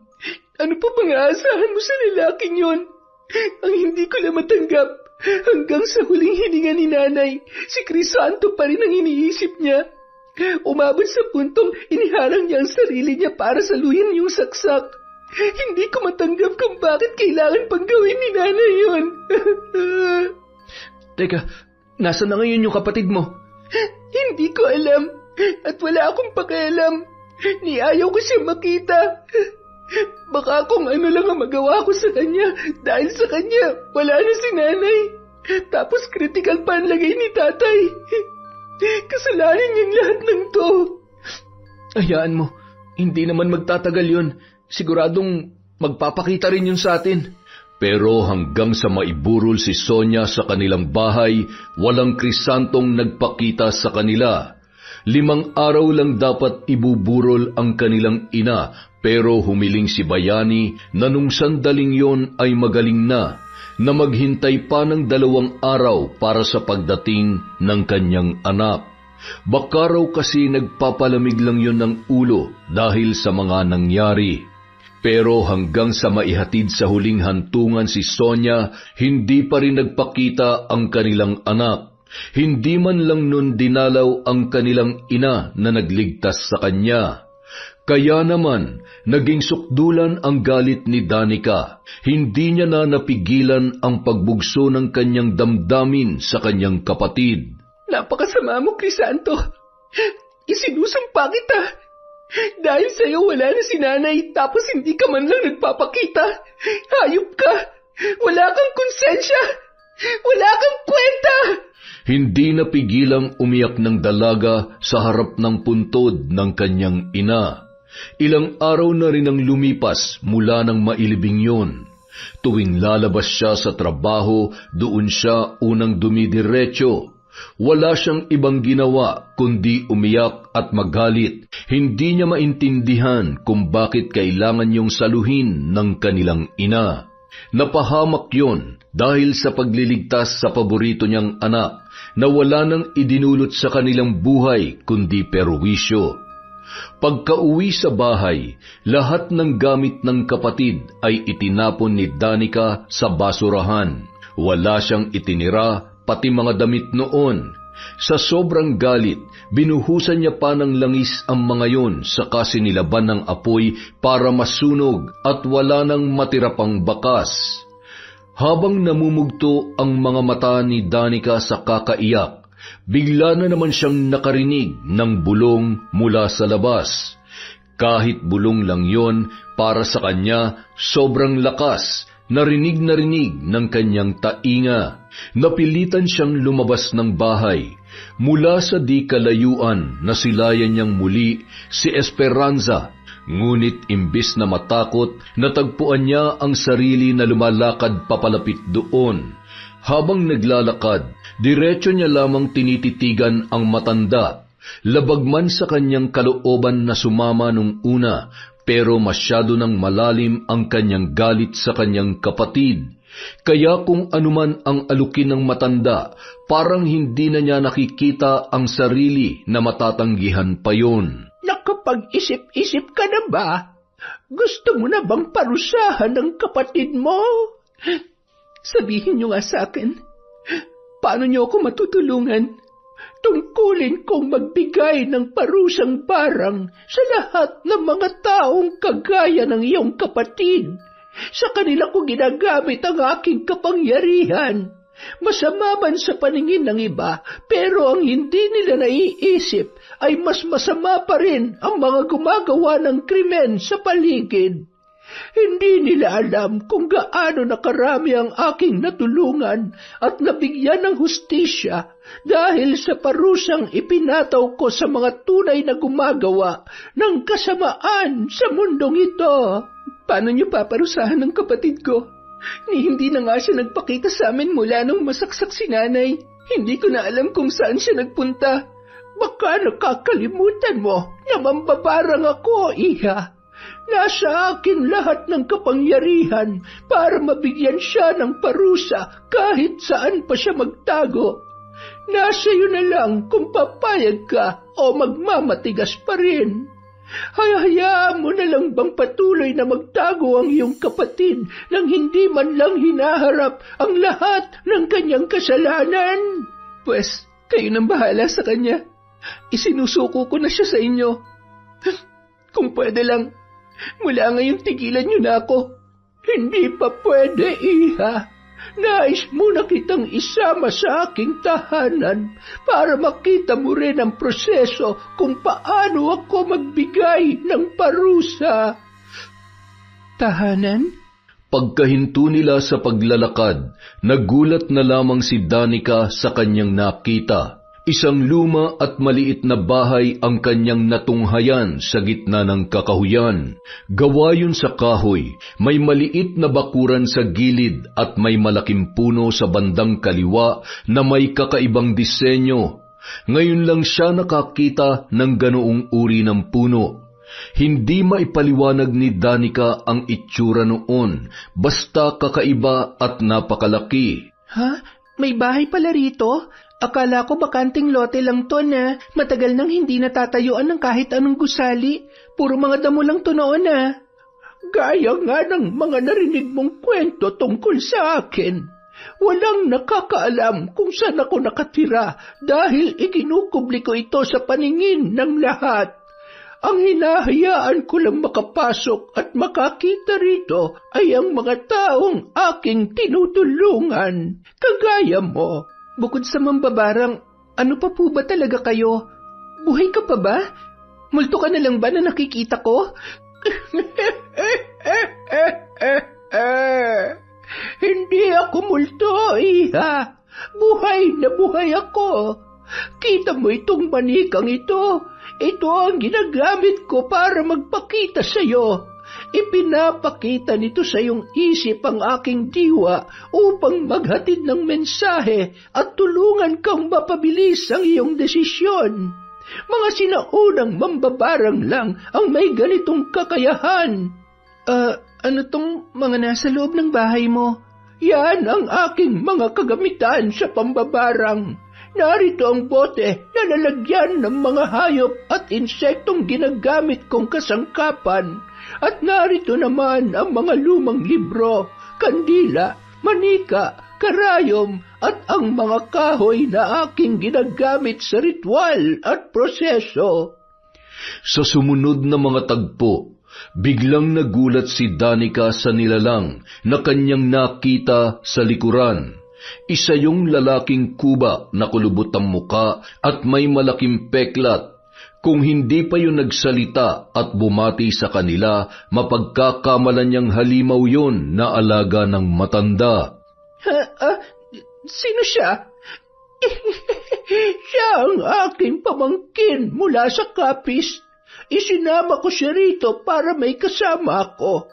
Ano pa bang aasahan mo sa lalaking yon? Ang hindi ko na matanggap, hanggang sa huling hininga ni nanay, si Crisanto pa rin ang iniisip niya. Umabot sa puntong iniharang niya ang sarili niya para saluhin yung saksak. Hindi ko matanggap kung bakit kailangan pang gawin ni nanay yun. Teka, nasa na ngayon yung kapatid mo? Hindi ko alam at wala akong pakialam. Niayaw ko siya makita. Baka kung ano lang ang magawa ko sa kanya dahil sa kanya wala na si nanay. Tapos critical pa ang lagay ni tatay. Kasalanan niyang lahat ng to. Hayaan mo, hindi naman magtatagal yun. Siguradong magpapakita rin yun sa atin. Pero hanggang sa maiburol si Sonia sa kanilang bahay, walang Crisantong nagpakita sa kanila. 5 araw lang dapat ibuburol ang kanilang ina, pero humiling si Bayani na nung sandaling yon ay magaling na maghintay pa ng 2 araw para sa pagdating ng kanyang anak. Baka raw kasi nagpapalamig lang yon ng ulo dahil sa mga nangyari. Pero hanggang sa maihatid sa huling hantungan si Sonia, hindi pa rin nagpakita ang kanilang anak. Hindi man lang nun dinalaw ang kanilang ina na nagligtas sa kanya. Kaya naman, naging sukdulan ang galit ni Danica. Hindi niya na napigilan ang pagbugso ng kanyang damdamin sa kanyang kapatid. Napakasama mo, Crisanto. Isinusumpa kita. Dahil sa'yo wala na si nanay, tapos hindi ka man lang nagpapakita. Hayop ka. Wala kang konsensya. Wala kang kwenta. Hindi napigilang umiyak ng dalaga sa harap ng puntod ng kanyang ina. Ilang araw na rin ang lumipas mula ng mailibing yun. Tuwing lalabas siya sa trabaho, doon siya unang dumidiretso. Wala siyang ibang ginawa kundi umiyak at magalit. Hindi niya maintindihan kung bakit kailangan niyong saluhin ng kanilang ina. Napahamak yon dahil sa pagliligtas sa paborito niyang anak na wala nang idinulot sa kanilang buhay kundi perwisyo. Pagka-uwi sa bahay, lahat ng gamit ng kapatid ay itinapon ni Danica sa basurahan. Wala siyang itinira, pati mga damit noon. Sa sobrang galit, binuhusan niya pa ng langis ang mga yon saka sinilaban ng apoy para masunog at wala nang matira pang bakas. Habang namumugto ang mga mata ni Danica sa kakaiyak, bigla na naman siyang nakarinig ng bulong mula sa labas. Kahit bulong lang yon, para sa kanya sobrang lakas. Narinig ng kanyang tainga. Napilitan siyang lumabas ng bahay. Mula sa di kalayuan, nasilayan niyang muli si Esperanza. Ngunit imbis na matakot, natagpuan niya ang sarili na lumalakad papalapit doon. Habang naglalakad, diretso niya lamang tinititigan ang matanda. Labag man sa kanyang kalooban na sumama nung una, pero masyado nang malalim ang kanyang galit sa kanyang kapatid. Kaya kung anuman ang alukin ng matanda, parang hindi na niya nakikita ang sarili na matatanggihan pa yon. Nakapag-isip-isip ka na ba? Gusto mo na bang parusahan ng kapatid mo? Sabihin niyo nga sa akin, paano niyo ako matutulungan? Tungkulin kong magbigay ng parusang barang sa lahat ng mga taong kagaya ng iyong kapatid. Sa kanila ko ginagamit ang aking kapangyarihan. Masama man sa paningin ng iba, pero ang hindi nila naiisip ay mas masama pa rin ang mga gumagawa ng krimen sa paligid. Hindi nila alam kung gaano nakarami ang aking natulungan at nabigyan ng hustisya dahil sa parusang ipinataw ko sa mga tunay na gumagawa ng kasamaan sa mundong ito. Paano niyo paparusahan ng kapatid ko? Hindi na nga siya nagpakita sa amin mula nung masaksak si nanay. Hindi ko na alam kung saan siya nagpunta. Baka nakakalimutan mo na mambabarang ako, iha. Nasa akin lahat ng kapangyarihan para mabigyan siya ng parusa kahit saan pa siya magtago. Nasa iyo na lang kung papayag ka o magmamatigas pa rin. Hayaan mo na lang bang patuloy na magtago ang iyong kapatid nang hindi man lang hinaharap ang lahat ng kanyang kasalanan? Pwes, kayo nang bahala sa kanya. Isinusuko ko na siya sa inyo. Kung pwede lang, mula ngayon tigilan niyo na ako. Hindi pa pwede, iha. Nais mo na kitang isama sa aking tahanan para makita mo rin ang proseso kung paano ako magbigay ng parusa. Tahanan? Pagkahinto nila sa paglalakad, nagulat na lamang si Danica sa kanyang nakita. Isang luma at maliit na bahay ang kanyang natunghayan sa gitna ng kakahuyan. Gawa yun sa kahoy, may maliit na bakuran sa gilid at may malaking puno sa bandang kaliwa na may kakaibang disenyo. Ngayon lang siya nakakita ng ganoong uri ng puno. Hindi maipaliwanag ni Danica ang itsura noon, basta kakaiba at napakalaki. Ha? May bahay pala rito? Akala ko bakanting lote lang to na matagal nang hindi natatayuan ng kahit anong gusali. Puro mga damo lang to noon na. Gaya nga ng mga narinig mong kwento tungkol sa akin. Walang nakakaalam kung saan ako nakatira dahil ikinukubli ko ito sa paningin ng lahat. Ang hinahayaan ko lang makapasok at makakita rito ay ang mga taong aking tinutulungan, kagaya mo. Bukod sa mambabarang, ano pa po ba talaga kayo? Buhay ka pa ba? Multo ka na lang ba na nakikita ko? Hindi ako multo, iha. Buhay na buhay ako. Kita mo itong manikang ito? Ito ang ginagamit ko para magpakita sa iyo. Ipinapakita nito sa iyong isip ang aking diwa upang maghatid ng mensahe at tulungan kang mapabilis ang iyong desisyon. Mga sinaunang mambabarang lang ang may ganitong kakayahan. Ano tong mga nasa loob ng bahay mo? Yan ang aking mga kagamitan sa pambabarang. Narito ang bote na lalagyan ng mga hayop at insektong ginagamit kong kasangkapan. At narito naman ang mga lumang libro, kandila, manika, karayom at ang mga kahoy na aking ginagamit sa ritual at proseso. Sa sumunod na mga tagpo, biglang nagulat si Danica sa nilalang na kanyang nakita sa likuran. Isa yung lalaking kuba na kulubot ang muka at may malaking peklat. Kung hindi pa yun nagsalita at bumati sa kanila, mapagkakamalan niyang halimaw yun na alaga ng matanda. Sino siya? Siya ang aking pamangkin mula sa Capiz. Isinama ko siya rito para may kasama ako.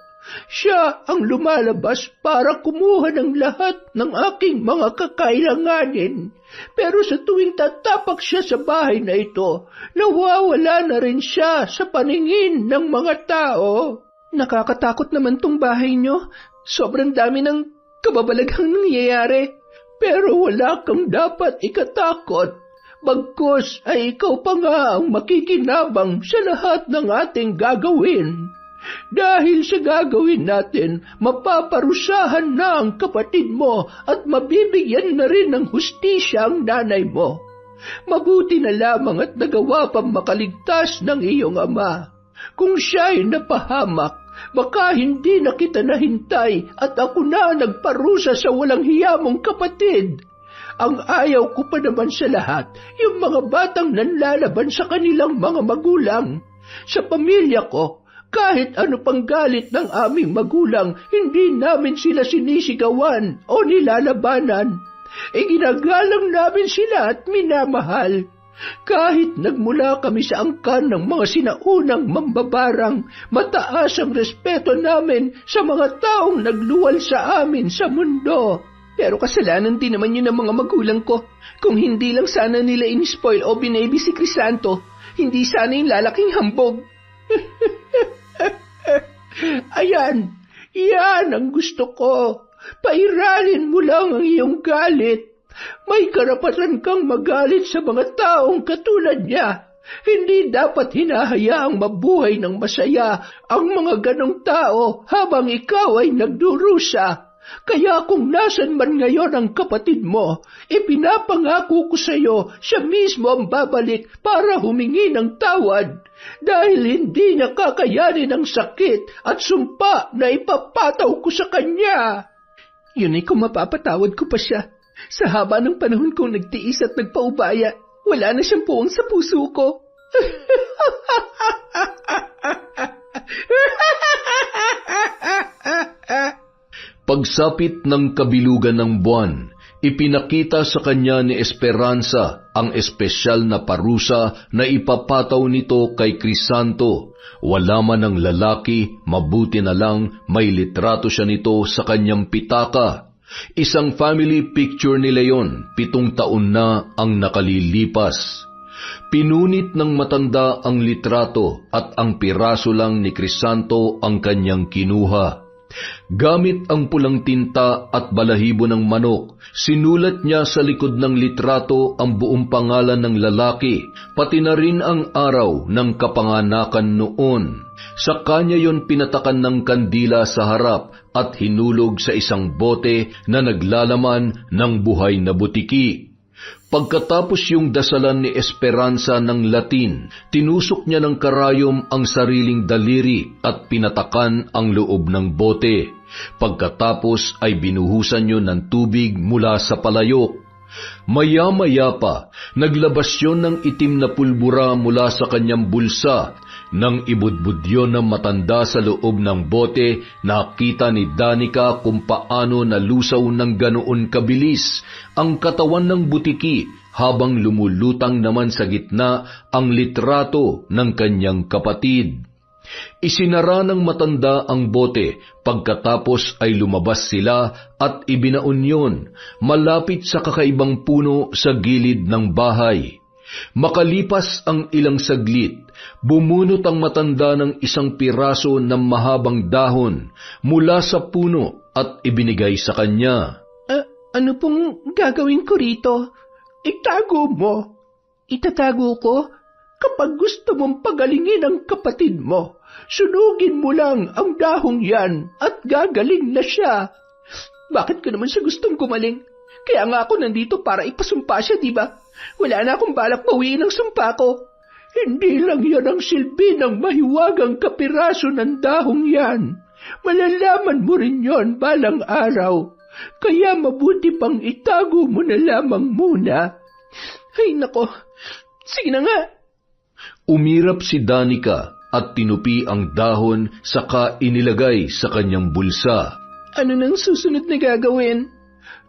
Siya ang lumalabas para kumuha ng lahat ng aking mga kakailanganin. Pero sa tuwing tatapak siya sa bahay na ito, nawawala na rin siya sa paningin ng mga tao. Nakakatakot naman tong bahay niyo. Sobrang dami ng kababalaghang nangyayari. Pero wala kang dapat ikatakot. Bagkus ay ikaw pa nga ang makikinabang sa lahat ng ating gagawin. Dahil sa gagawin natin, mapaparusahan na ang kapatid mo at mabibigyan na rin ng hustisya ang nanay mo. Mabuti na lamang at nagawa pang makaligtas ng iyong ama. Kung siya'y napahamak, baka hindi na kita nahintay at ako na nagparusa sa walang hiya mong kapatid. Ang ayaw ko pa naman sa lahat, yung mga batang nanlalaban sa kanilang mga magulang. Sa pamilya ko, kahit ano pang galit ng aming magulang, hindi namin sila sinisigawan o nilalabanan. Ginagalang namin sila at minamahal. Kahit nagmula kami sa angkan ng mga sinaunang mambabarang, mataas ang respeto namin sa mga taong nagluwal sa amin sa mundo. Pero kasalanan din naman yun ng mga magulang ko. Kung hindi lang sana nila in-spoil o binaby si Crisanto, hindi sana yung lalaking hambog. Ayan, yan ang gusto ko. Pairalin mo lang ang iyong galit. May karapatan kang magalit sa mga taong katulad niya. Hindi dapat hinahayaang mabuhay ng masaya ang mga ganong tao habang ikaw ay nagdurusa. Kaya kung nasan man ngayon ang kapatid mo, ipinapangako ko sa iyo, siya mismo ang babalik para humingi ng tawad. Dahil hindi niya kakayanin ang sakit at sumpa na ipapataw ko sa kanya. Yun ay kung mapapatawad ko pa siya. Sa haba ng panahon kong nagtiis at nagpaubaya, wala na siyang puwang sa puso ko. Pagsapit ng kabilugan ng buwan, ipinakita sa kanya ni Esperanza ang espesyal na parusa na ipapataw nito kay Crisanto. Wala man ang lalaki, mabuti na lang may litrato siya nito sa kanyang pitaka. Isang family picture nila yon, 7 taon na ang nakalilipas. Pinunit ng matanda ang litrato at ang piraso lang ni Crisanto ang kanyang kinuha. Gamit ang pulang tinta at balahibo ng manok, sinulat niya sa likod ng litrato ang buong pangalan ng lalaki, pati na rin ang araw ng kapanganakan noon. Sa kanya yon pinatakan ng kandila sa harap at hinulog sa isang bote na naglalaman ng buhay na butiki. Pagkatapos yung dasalan ni Esperanza ng Latin, tinusok niya ng karayom ang sariling daliri at pinatakan ang loob ng bote. Pagkatapos ay binuhusan yun ng tubig mula sa palayok. Maya-maya pa, naglabas yun ng itim na pulbura mula sa kanyang bulsa. Nang ibudbud yun ng matanda sa loob ng bote, nakita ni Danica kung paano nalusaw ng ganoon kabilis ang katawan ng butiki habang lumulutang naman sa gitna ang litrato ng kanyang kapatid. Isinara ng matanda ang bote, pagkatapos ay lumabas sila at ibinaon yun malapit sa kakaibang puno sa gilid ng bahay. Makalipas ang ilang saglit, bumunot ang matanda ng isang piraso ng mahabang dahon mula sa puno at ibinigay sa kanya. Ano pong gagawin ko rito? Itago mo. Itatago ko? Kapag gusto mong pagalingin ang kapatid mo, sunugin mo lang ang dahong yan at gagaling na siya. Bakit ko naman siya gustong gumaling? Kaya nga ako nandito para ipasumpa siya, di ba? Wala na akong balak bawiin ang sumpa ko. Hindi lang yan ang silbi ng mahiwagang kapiraso ng dahong yan. Malalaman mo rin yon balang araw. Kaya mabuti pang itago mo na lamang muna. Ay nako, sige na nga. Umirap si Danica at tinupi ang dahon saka inilagay sa kanyang bulsa. Ano nang susunod na gagawin?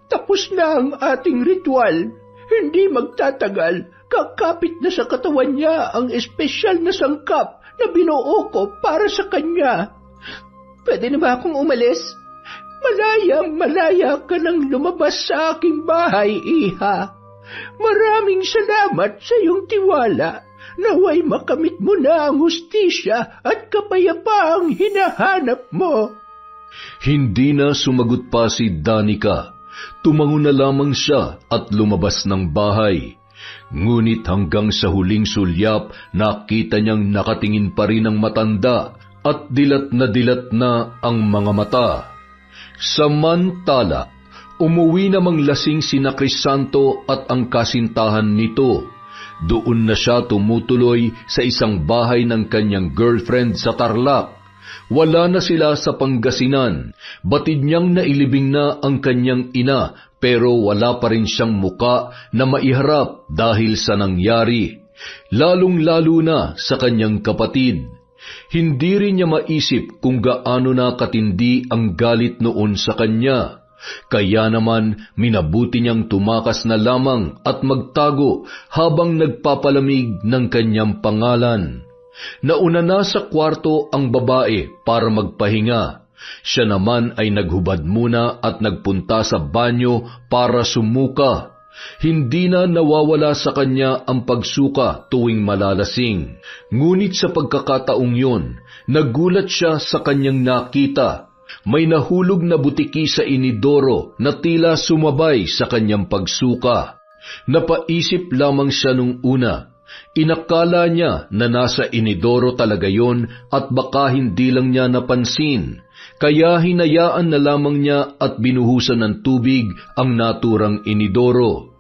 Tapos na ang ating ritual. Hindi magtatagal, kakapit na sa katawan niya ang espesyal na sangkap na binuo ko para sa kanya. Pwede na ba akong umalis? Malaya ka nang lumabas sa aking bahay, Iha. Maraming salamat sa iyong tiwala. Naway makamit mo na ang hustisya at kapayapaang hinahanap mo. Hindi na sumagot pa si Danica. Tumango na lamang siya at lumabas ng bahay. Ngunit hanggang sa huling sulyap, nakita niyang nakatingin pa rin ang matanda at dilat na ang mga mata. Samantala, umuwi namang lasing sina Crisanto at ang kasintahan nito. Doon na siya tumutuloy sa isang bahay ng kanyang girlfriend sa Tarlac. Wala na sila sa Pangasinan. Batid niyang nailibing na ang kanyang ina, pero wala pa rin siyang muka na maiharap dahil sa nangyari. Lalong-lalo na sa kanyang kapatid. Hindi rin niya maisip kung gaano na katindi ang galit noon sa kanya. Kaya naman minabuti niyang tumakas na lamang at magtago habang nagpapalamig ng kanyang pangalan. Nauna na sa kwarto ang babae para magpahinga. Siya naman ay naghubad muna at nagpunta sa banyo para sumuka. Hindi na nawawala sa kanya ang pagsuka tuwing malalasing. Ngunit sa pagkakataong yun, nagulat siya sa kanyang nakita. May nahulog na butiki sa inidoro na tila sumabay sa kanyang pagsuka. Napaisip lamang siya nung una. Inakala niya na nasa inidoro talaga yon at baka hindi lang niya napansin. Kaya hinayaan na lamang niya at binuhusan ng tubig ang naturang inidoro.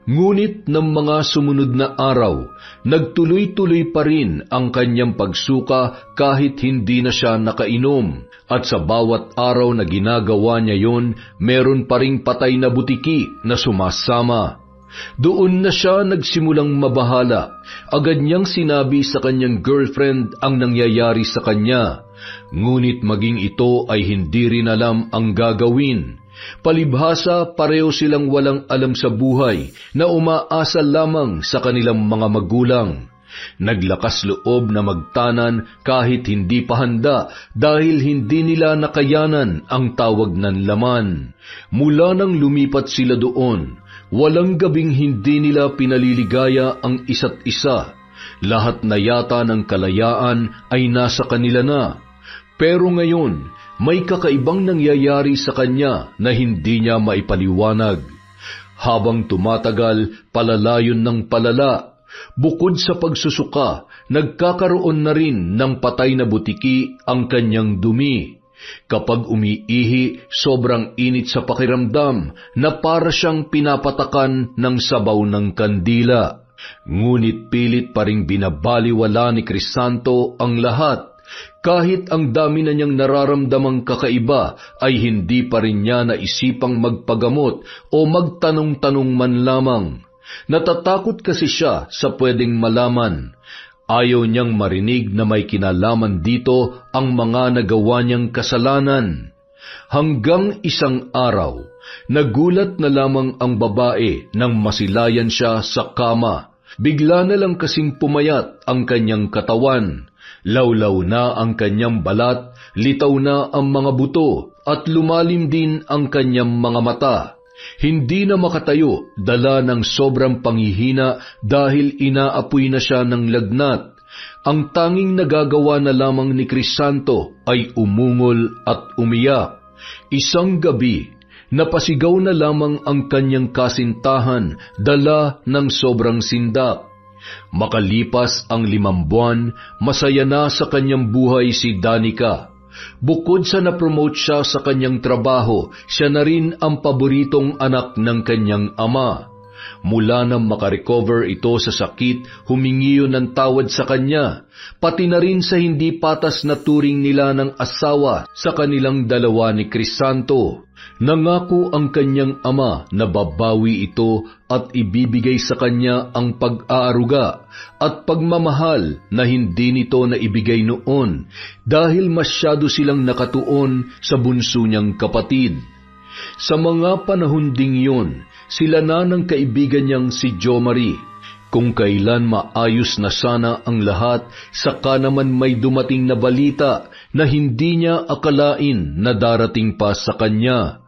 Ngunit ng mga sumunod na araw, nagtuloy-tuloy pa rin ang kanyang pagsuka kahit hindi na siya nakainom. At sa bawat araw na ginagawa niya yon, meron pa ring patay na butiki na sumasama. Doon na siya nagsimulang mabahala. Agad niyang sinabi sa kanyang girlfriend ang nangyayari sa kanya. Ngunit maging ito ay hindi rin alam ang gagawin. Palibhasa pareho silang walang alam sa buhay na umaasa lamang sa kanilang mga magulang. Naglakas loob na magtanan kahit hindi pa handa dahil hindi nila nakayanan ang tawag ng laman. Mula nang lumipat sila doon, walang gabing hindi nila pinaliligaya ang isa't isa. Lahat na yata ng kalayaan ay nasa kanila na. Pero ngayon, may kakaibang nangyayari sa kanya na hindi niya maipaliwanag. Habang tumatagal, palalayon ng palala. Bukod sa pagsusuka, nagkakaroon na rin ng patay na butiki ang kanyang dumi. Kapag umiihi, sobrang init sa pakiramdam na para siyang pinapatakan ng sabaw ng kandila. Ngunit pilit pa ring binabaliwala ni Crisanto ang lahat. Kahit ang dami na niyang nararamdamang kakaiba ay hindi pa rin niya naisipang magpagamot o magtanong-tanong man lamang. Natatakot kasi siya sa pwedeng malaman. Ayaw niyang marinig na may kinalaman dito ang mga nagawa niyang kasalanan. Hanggang isang araw, nagulat na lamang ang babae nang masilayan siya sa kama. Bigla na lang kasing pumayat ang kanyang katawan. Lawlaw na ang kanyang balat, litaw na ang mga buto, at lumalim din ang kanyang mga mata. Hindi na makatayo, dala ng sobrang panghihina dahil inaapoy na siya ng lagnat. Ang tanging nagagawa na lamang ni Crisanto ay umungol at umiyak. Isang gabi, napasigaw na lamang ang kanyang kasintahan, dala ng sobrang sindak. Makalipas ang 5 buwan, masaya na sa kanyang buhay si Danica. Bukod sa na-promote siya sa kanyang trabaho, siya na rin ang paboritong anak ng kanyang ama. Mula nang makarecover ito sa sakit, humingi yun ng tawad sa kanya, pati na rin sa hindi patas na turing nila ng asawa sa kanilang dalawa ni Crisanto. Nangako ang kanyang ama na babawi ito at ibibigay sa kanya ang pag-aaruga at pagmamahal na hindi nito naibigay noon dahil masyado silang nakatuon sa bunso niyang kapatid. Sa mga panahon ding yun, sila na ng kaibigan niyang si Jomari. Kung kailan maayos na sana ang lahat, saka naman may dumating na balita na hindi niya akalain na darating pa sa kanya.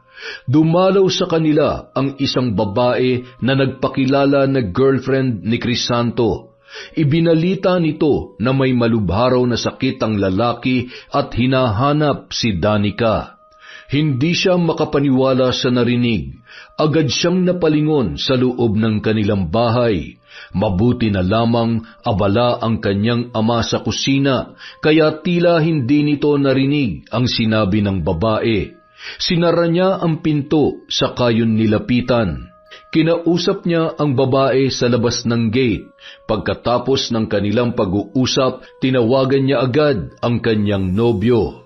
Dumalaw sa kanila ang isang babae na nagpakilala na girlfriend ni Crisanto. Ibinalita nito na may malubharaw na sakit ang lalaki at hinahanap si Danica. Hindi siya makapaniwala sa narinig. Agad siyang napalingon sa loob ng kanilang bahay. Mabuti na lamang abala ang kanyang ama sa kusina, kaya tila hindi nito narinig ang sinabi ng babae. Sinara niya ang pinto sa kayon nilapitan. Kinausap niya ang babae sa labas ng gate. Pagkatapos ng kanilang pag-uusap, tinawagan niya agad ang kanyang nobyo.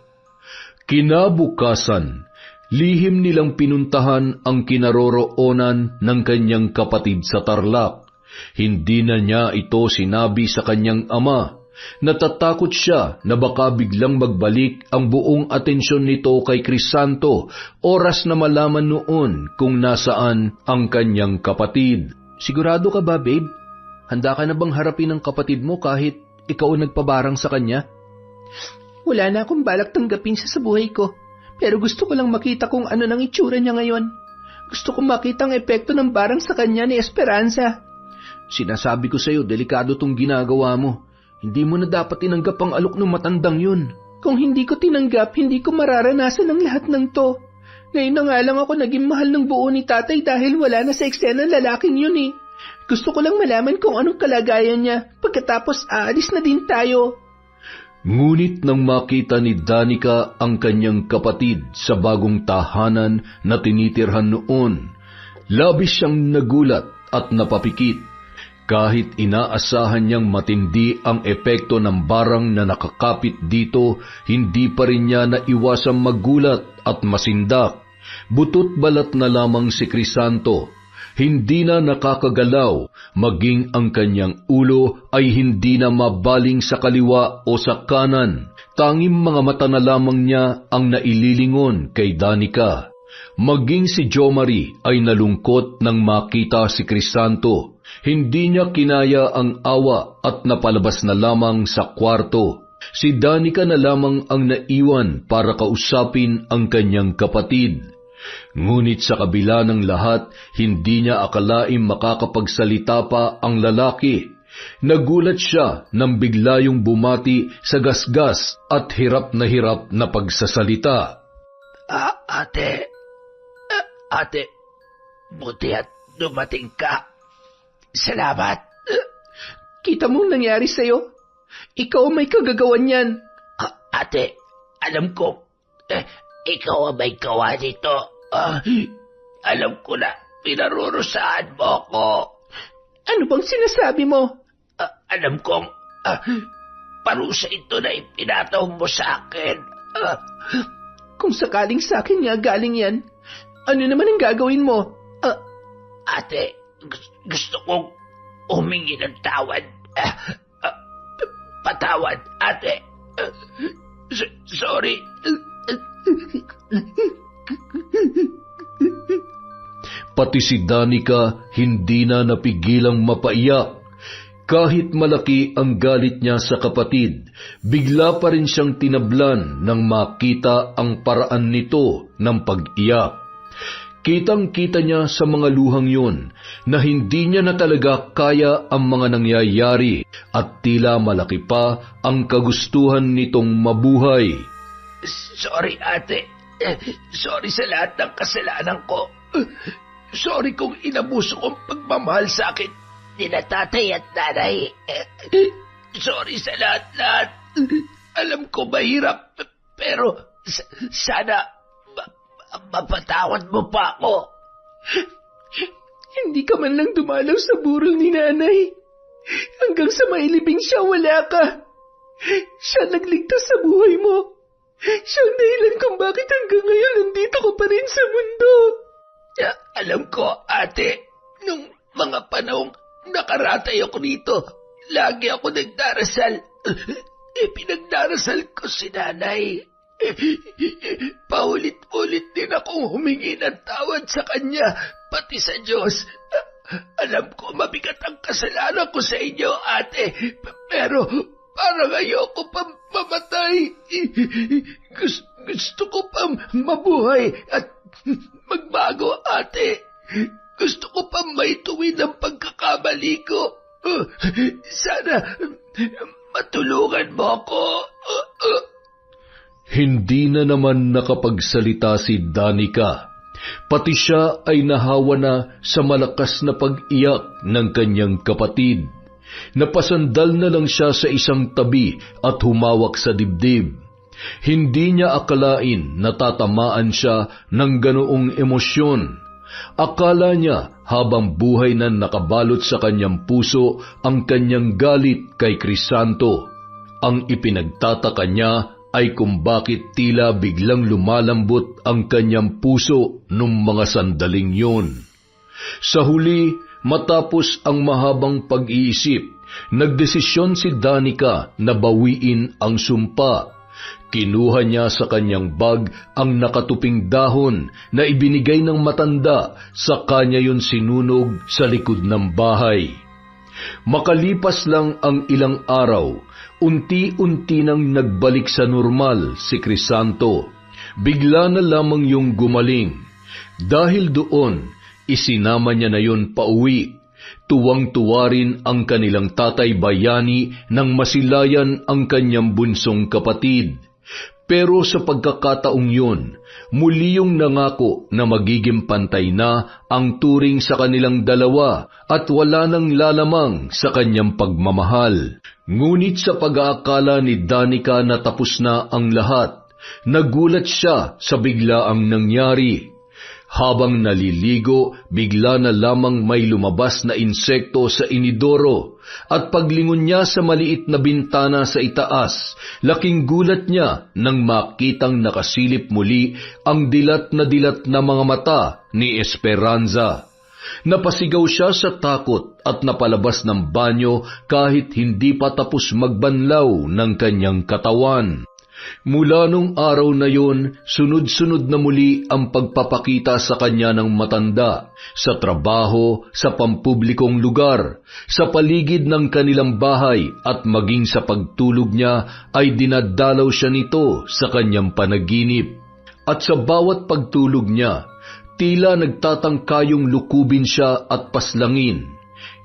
Kinabukasan, lihim nilang pinuntahan ang kinaroroonan ng kanyang kapatid sa Tarlac. Hindi na niya ito sinabi sa kanyang ama. Natatakot siya na baka biglang magbalik ang buong atensyon nito kay Crisanto oras na malaman noon kung nasaan ang kanyang kapatid. Sigurado ka ba, babe? Handa ka na bang harapin ang kapatid mo kahit ikaw ang nagpabarang sa kanya? Wala na akong balak tanggapin siya sa buhay ko, pero gusto ko lang makita kung ano nang itsura niya ngayon. Gusto kong makita ang epekto ng barang sa kanya ni Esperanza. Sinasabi ko sa'yo, delikado tong ginagawa mo. Hindi mo na dapat tinanggap ang alok ng matandang yun. Kung hindi ko tinanggap, hindi ko mararanasan ang lahat ng to. Ngayon na nga lang ako naging mahal ng buo ni tatay dahil wala na sa eksena ng lalaking yun eh. Gusto ko lang malaman kung anong kalagayan niya. Pagkatapos aalis na din tayo. Ngunit nang makita ni Danica ang kanyang kapatid sa bagong tahanan na tinitirhan noon, labis siyang nagulat at napapikit. Kahit inaasahan niyang matindi ang epekto ng barang na nakakapit dito, hindi pa rin niya naiwasang magulat at masindak. Butot balat na lamang si Crisanto. Hindi na nakakagalaw, maging ang kanyang ulo ay hindi na mabaling sa kaliwa o sa kanan. Tanging mga mata na lamang niya ang naililingon kay Danica. Maging si Jomari ay nalungkot nang makita si Crisanto. Hindi niya kinaya ang awa at napalabas na lamang sa kwarto. Si Danica na lamang ang naiwan para kausapin ang kanyang kapatid. Ngunit sa kabila ng lahat, hindi niya akalaing makakapagsalita pa ang lalaki. Nagulat siya nang bigla yung bumati sa gasgas at hirap na pagsasalita. Ate, buti at dumating ka. Salamat. Kita mong nangyari sa'yo? Ikaw may kagagawan yan. Ate, alam ko, ikaw ang may gawa nito. Alam ko na, pinarurusahan mo ako. Ano bang sinasabi mo? Alam kong, parusa ito na ipinataw mo sa akin. Kung sakaling sa akin nga galing yan, ano naman ang gagawin mo? Ate, gusto kong humingi ng tawad. Patawad, ate. Sorry. Pati si Danica hindi na napigilang mapaiyak. Kahit malaki ang galit niya sa kapatid, bigla pa rin siyang tinablan nang makita ang paraan nito ng pag-iyak. Kitang-kita niya sa mga luhang yun na hindi niya na talaga kaya ang mga nangyayari at tila malaki pa ang kagustuhan nitong mabuhay. Sorry, ate. Sorry sa lahat ng kasalanan ko. Sorry kung inabuso kong pagmamahal sa akin ni na tatay at nanay. Sorry sa lahat-lahat. Alam ko mahirap, Pero sana mapatawad mo pa ako. Hindi ka man lang dumalaw sa burol ni nanay. Hanggang sa mailibing siya, wala ka. Siya nagligtas sa buhay mo. Siya ang dahilan kung bakit hanggang ngayon nandito ka pa rin sa mundo. Alam ko, ate, nung mga panahong nakaratay ako dito, lagi ako nagdarasal. Pinagdarasal ko si nanay. Paulit-ulit din akong humingi ng tawad sa kanya, pati sa Diyos. Alam ko mabigat ang kasalanan ko sa inyo, ate, pero parang ayoko pa mamatay. Gusto ko pa mabuhay at magbago, ate. Gusto ko pa maituwid ang pagkakamali ko. Sana matulungan mo ako. Hindi na naman nakapagsalita si Danica. Pati siya ay nahawa na sa malakas na pag-iyak ng kanyang kapatid. Napasandal na lang siya sa isang tabi at humawak sa dibdib. Hindi niya akalain na tatamaan siya ng ganoong emosyon. Akala niya habang buhay na nakabalot sa kanyang puso ang kanyang galit kay Crisanto. Ang ipinagtataka niya ay kung bakit tila biglang lumalambot ang kanyang puso nung mga sandaling yun. Sa huli, matapos ang mahabang pag-iisip, nagdesisyon si Danica na bawiin ang sumpa. Kinuha niya sa kanyang bag ang nakatuping dahon na ibinigay ng matanda, sa kanya yun sinunog sa likod ng bahay. Makalipas lang ang ilang araw, unti-unti nang nagbalik sa normal si Crisanto. Bigla na lamang yung gumaling. Dahil doon, isinama niya na yun pauwi. Tuwang-tuwa rin ang kanilang tatay bayani nang masilayan ang kanyang bunsong kapatid. Pero sa pagkakataong yun, muli yung nangako na magiging pantay na ang turing sa kanilang dalawa at wala nang lalamang sa kanyang pagmamahal. Ngunit sa pag-aakala ni Danica na tapos na ang lahat, nagulat siya sa biglaang nangyari. Habang naliligo, bigla na lamang may lumabas na insekto sa inidoro at paglingon niya sa maliit na bintana sa itaas, laking gulat niya nang makitang nakasilip muli ang dilat na mga mata ni Esperanza. Napasigaw siya sa takot at napalabas ng banyo kahit hindi pa tapos magbanlaw ng kanyang katawan. Mula nung araw na yon, sunod-sunod na muli ang pagpapakita sa kanya ng matanda, sa trabaho, sa pampublikong lugar, sa paligid ng kanilang bahay at maging sa pagtulog niya ay dinadalaw siya nito sa kanyang panaginip. At sa bawat pagtulog niya, tila nagtatangkayong lukubin siya at paslangin.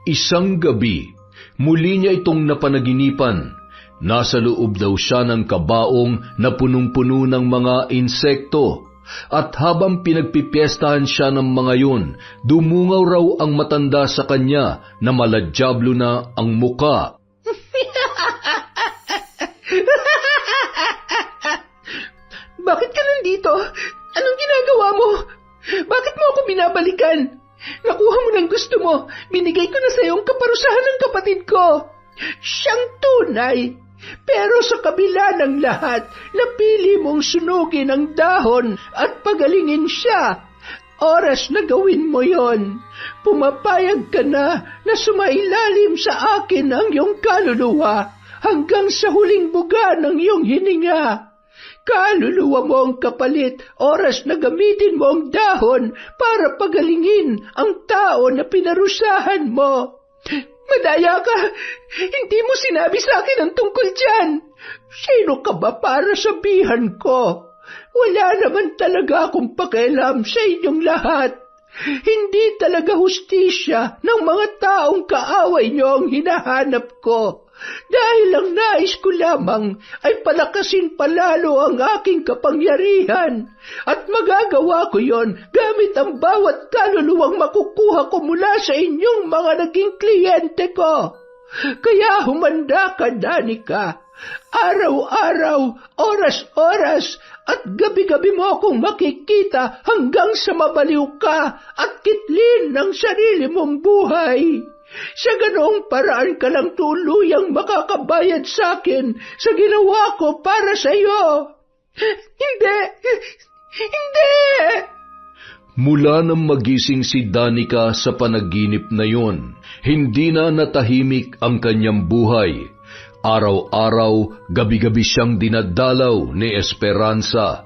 Isang gabi, muli niya itong napanaginipan. Nasa loob daw siya ng kabaong na punong-puno ng mga insekto. At habang pinagpipiestahan siya ng mga yun, dumungaw raw ang matanda sa kanya na maladyablo na ang muka. Bakit ka nandito? Anong ginagawa mo? Bakit mo ako binabalikan? Nakuha mo ng gusto mo. Binigay ko na sa iyo ang kaparusahan ng kapatid ko. Siyang tunay. Pero sa kabila ng lahat, napili mong sunugin ang dahon at pagalingin siya. Oras na gawin mo yon. Pumapayag ka na sumailalim sa akin ang iyong kaluluwa hanggang sa huling buga ng iyong hininga. Kaluluwa mo ang kapalit, oras na gamitin mo ang dahon para pagalingin ang tao na pinarusahan mo. Madaya ka! Hindi mo sinabi sa akin ang tungkol dyan. Sino ka ba para sabihan ko? Wala naman talaga akong pakialam sa inyong lahat. Hindi talaga hustisya ng mga taong kaaway niyo ang hinahanap ko. Dahil ang nais ko lamang ay palakasin palalo ang aking kapangyarihan. At magagawa ko yon gamit ang bawat kaluluwang makukuha ko mula sa inyong mga naging kliyente ko. Kaya humanda ka, Danica. Araw-araw, oras-oras, at gabi-gabi mo akong makikita hanggang sa mabaliw ka at kitlin ng sarili mong buhay. Sa ganoong paraan ka lang tuluyang makakabayad sa akin sa ginawa ko para sa iyo. Hindi! Hindi! Mula nang magising si Danica sa panaginip na yon, hindi na natahimik ang kanyang buhay. Araw-araw, gabi-gabi siyang dinadalaw ni Esperanza.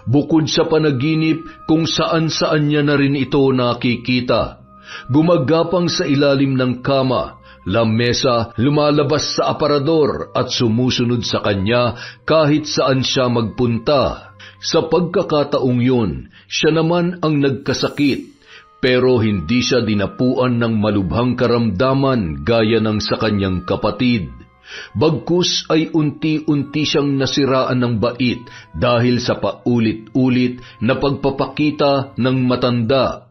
Bukod sa panaginip kung saan-saan niya na rin ito nakikita. Gumagapang sa ilalim ng kama, lamesa, lumalabas sa aparador at sumusunod sa kanya kahit saan siya magpunta. Sa pagkakataong yun, siya naman ang nagkasakit, pero hindi siya dinapuan ng malubhang karamdaman gaya ng sa kanyang kapatid. Bagkus ay unti-unti siyang nasiraan ng bait dahil sa paulit-ulit na pagpapakita ng matanda.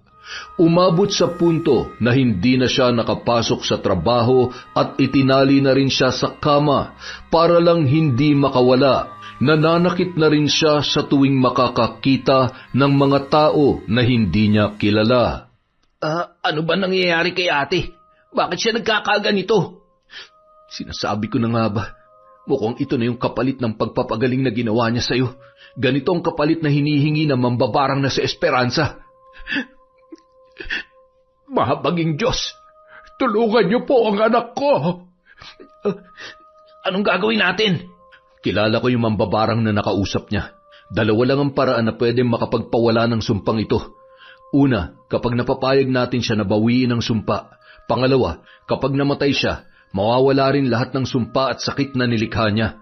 Umabot sa punto na hindi na siya nakapasok sa trabaho at itinali na rin siya sa kama para lang hindi makawala. Nananakit na rin siya sa tuwing makakakita ng mga tao na hindi niya kilala. Ano ba nangyayari kay ate? Bakit siya nagkakaganito? Sinasabi ko na nga ba, mukhang ito na yung kapalit ng pagpapagaling na ginawa niya sa'yo. Ganito ang kapalit na hinihingi ng mambabarang na si Esperanza. Mahabaging Diyos, tulungan niyo po ang anak ko. Anong gagawin natin? Kilala ko yung mambabarang na nakausap niya. Dalawa lang ang paraan na pwedeng makapagpawala ng sumpang ito. Una, kapag napapayag natin siya na bawiin ang sumpa. Pangalawa, kapag namatay siya, mawawala rin lahat ng sumpa at sakit na nilikha niya.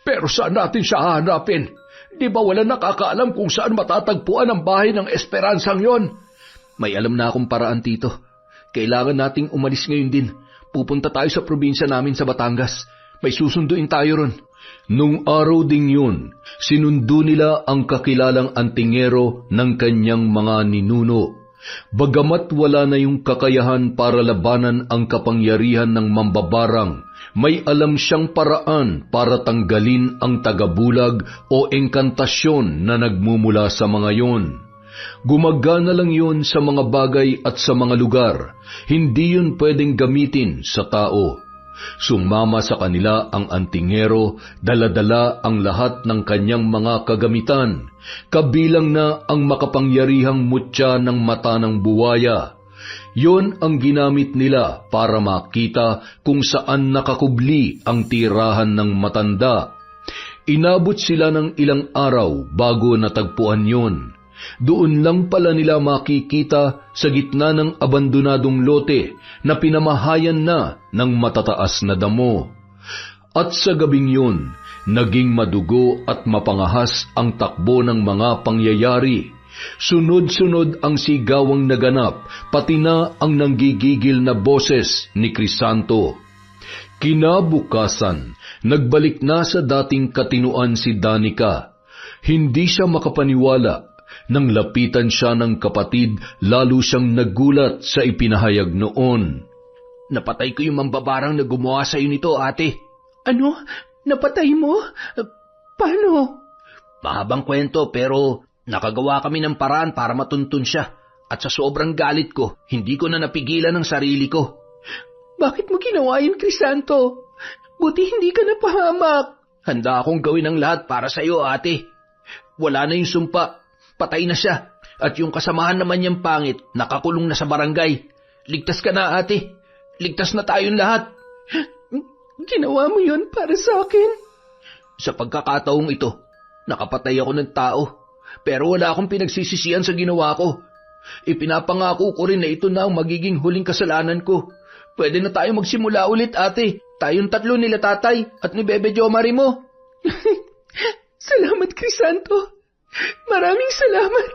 Pero saan natin siya hahanapin? Di ba wala nakakaalam kung saan matatagpuan ang bahay ng Esperansang yon? May alam na akong paraan, Tito. Kailangan nating umalis ngayon din. Pupunta tayo sa probinsya namin sa Batangas. May susunduin tayo ron. Nung araw ding yun, sinundo nila ang kakilalang antingero ng kanyang mga ninuno. Bagamat wala na yung kakayahan para labanan ang kapangyarihan ng mambabarang, may alam siyang paraan para tanggalin ang tagabulag o engkantasyon na nagmumula sa mga yon. Gumagana lang yun sa mga bagay at sa mga lugar, hindi yun pwedeng gamitin sa tao. Sumama sa kanila ang antingero, dala-dala ang lahat ng kanyang mga kagamitan, kabilang na ang makapangyarihang mutya ng mata ng buwaya. Yon ang ginamit nila para makita kung saan nakakubli ang tirahan ng matanda. Inabot sila ng ilang araw bago natagpuan yon. Doon lang pala nila makikita sa gitna ng abandonadong lote na pinamahayan na ng matataas na damo. At sa gabing yun, naging madugo at mapangahas ang takbo ng mga pangyayari. Sunod-sunod ang sigawang naganap, pati na ang nanggigigil na boses ni Crisanto. Kinabukasan, nagbalik na sa dating katinuan si Danica. Hindi siya makapaniwala. Nang lapitan siya ng kapatid, lalo siyang nagulat sa ipinahayag noon. Napatay ko yung mambabarang na gumawa sa'yo nito, ate. Ano? Napatay mo? Paano? Mahabang kwento pero nakagawa kami ng paraan para matuntun siya. At sa sobrang galit ko, hindi ko na napigilan ang sarili ko. Bakit mo ginawa yun, Crisanto? Buti hindi ka napahamak. Handa akong gawin ang lahat para sa'yo, ate. Wala na yung sumpa. Patay na siya. At yung kasamahan naman niyang pangit, nakakulong na sa barangay. Ligtas ka na, ate. Ligtas na tayong lahat. Ginawa mo yun para sa akin? Sa pagkakataong ito, nakapatay ako ng tao. Pero wala akong pinagsisisihan sa ginawa ko. Ipinapangako ko rin na ito na ang magiging huling kasalanan ko. Pwede na tayo magsimula ulit, ate. Tayong tatlo nila tatay at ni Bebe Jomari mo. Salamat, Crisanto. Maraming salamat.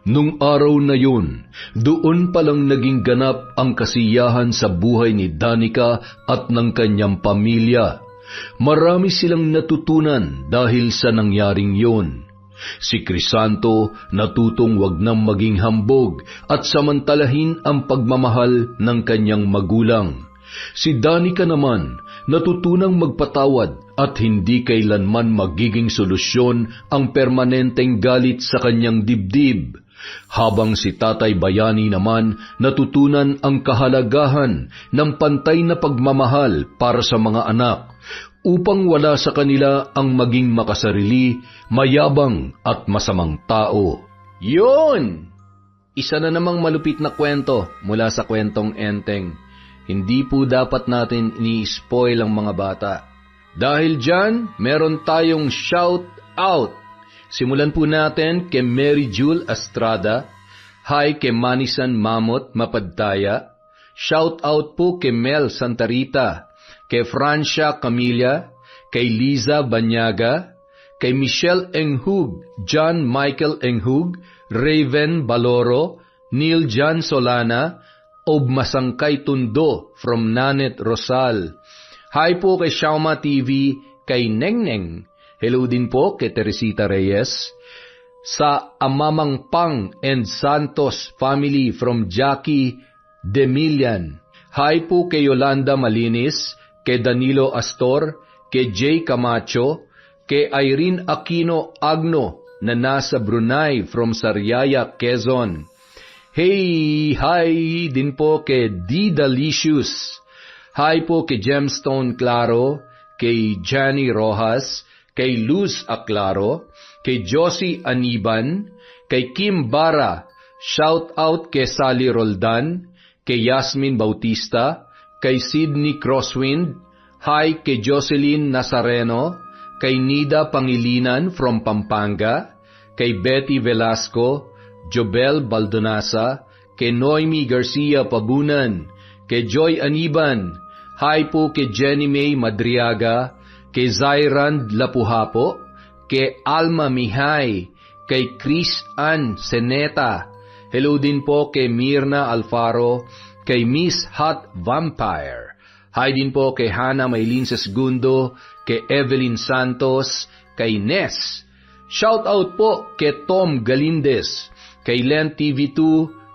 Nung araw na yun, doon palang naging ganap ang kasiyahan sa buhay ni Danica at ng kanyang pamilya. Marami silang natutunan dahil sa nangyaring yun. Si Crisanto natutong wag nang maging hambog at samantalahin ang pagmamahal ng kanyang magulang. Si Danica naman natutunang magpatawad at hindi kailanman magiging solusyon ang permanenteng galit sa kanyang dibdib. Habang si Tatay Bayani naman natutunan ang kahalagahan ng pantay na pagmamahal para sa mga anak upang wala sa kanila ang maging makasarili, mayabang at masamang tao. Yun! Isa na namang malupit na kwento mula sa kwentong Enteng. Hindi po dapat natin ini-spoil ang mga bata. Dahil dyan, meron tayong shout out. Simulan po natin kay Mary Jewel Estrada. Hi kay Manisan Mamot Mapadtaya. Shout out po kay Mel Santarita, kay Francia Camilla, kay Liza Banyaga, kay Michelle Enghug, John Michael Enghug, Raven Baloro, Neil John Solana, Masangkay Tundo from Nanet Rosal. Hi po kay Shauma TV, kay Nengneng. Hello din po kay Teresita Reyes. Sa Amamang Pang and Santos family from Jackie Demilian. Hi po kay Yolanda Malinis, kay Danilo Astor, kay Jay Camacho, kay Irene Aquino Agno na nasa Brunei from Sariaya, Quezon. Hey, hi din po kay D. Delicious. Hi po kay Gemstone Claro, kay Johnny Rojas, kay Luz Aclaro, kay Josie Aniban, kay Kim Bara, shout out kay Sally Roldan, kay Yasmin Bautista, kay Sydney Crosswind, hi kay Jocelyn Nazareno, kay Nida Pangilinan from Pampanga, kay Betty Velasco, Jobel Baldonasa, kay Noemi Garcia Pabunan, kay Joy Aniban, hi po kay Jenny May Madriaga, kay Zairand Lapuhapo, kay Alma Mihay, kay Chris Ann Seneta, hello din po kay Mirna Alfaro, kay Miss Hot Vampire, hi din po kay Hannah Maylin Segundo, kay Evelyn Santos, kay Ness, shout out po kay Tom Galindez, kay Len TV2,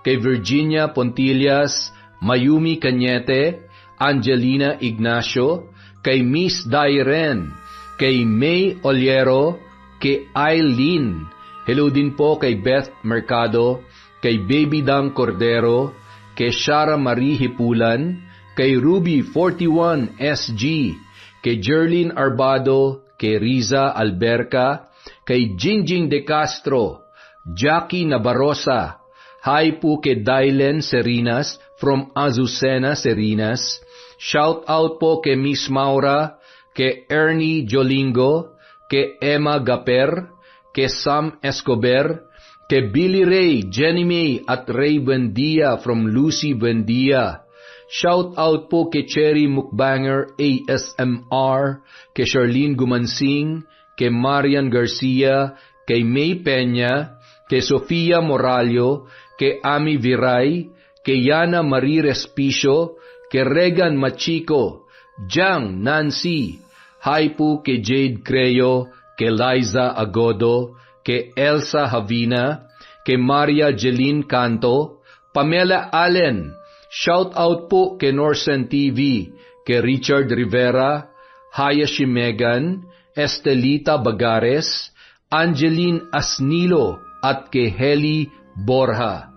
kay Virginia Pontillas, Mayumi Cañete, Angelina Ignacio, kay Miss Dairen, kay May Oliero, kay Eileen, hello din po kay Beth Mercado, kay Baby Dang Cordero, kay Shara Marie Hipulan, kay Ruby 41 SG, kay Jerlyn Arbado, kay Riza Alberca, kay Jingjing De Castro, Jackie Nabarosa, hi po kay Dylen Serinas from Azucena, Serinas, shout out po kay Miss Maura, kay Ernie Jolingo, kay Emma Gaper, kay Sam Escobar, kay Billy Ray, Jenny May at Ray Buendia from Lucy Buendia. Shout out po kay Cherry Mukbanger ASMR, kay Charlene Gumansing, kay Marian Garcia, kay May Peña, kay Sofia Moralio, kay Ami Viray, kay Yana Marie Respicio, kay Regan Machico, Jang Nancy, hi po kay Jade Creo, kay Liza Agodo, kay Elsa Havina, kay Maria Jeline Canto, Pamela Allen, shout out po kay Norsen TV, kay Richard Rivera, Hayashi Megan, Estelita Bagares, Angeline Asnilo, at kay Heli Borja.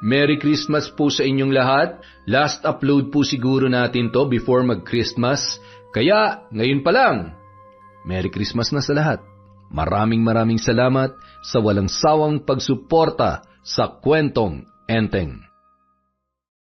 Merry Christmas po sa inyong lahat. Last upload po siguro natin to before mag-Christmas. Kaya, ngayon pa lang, Merry Christmas na sa lahat. Maraming salamat sa walang sawang pagsuporta sa kwentong Enteng.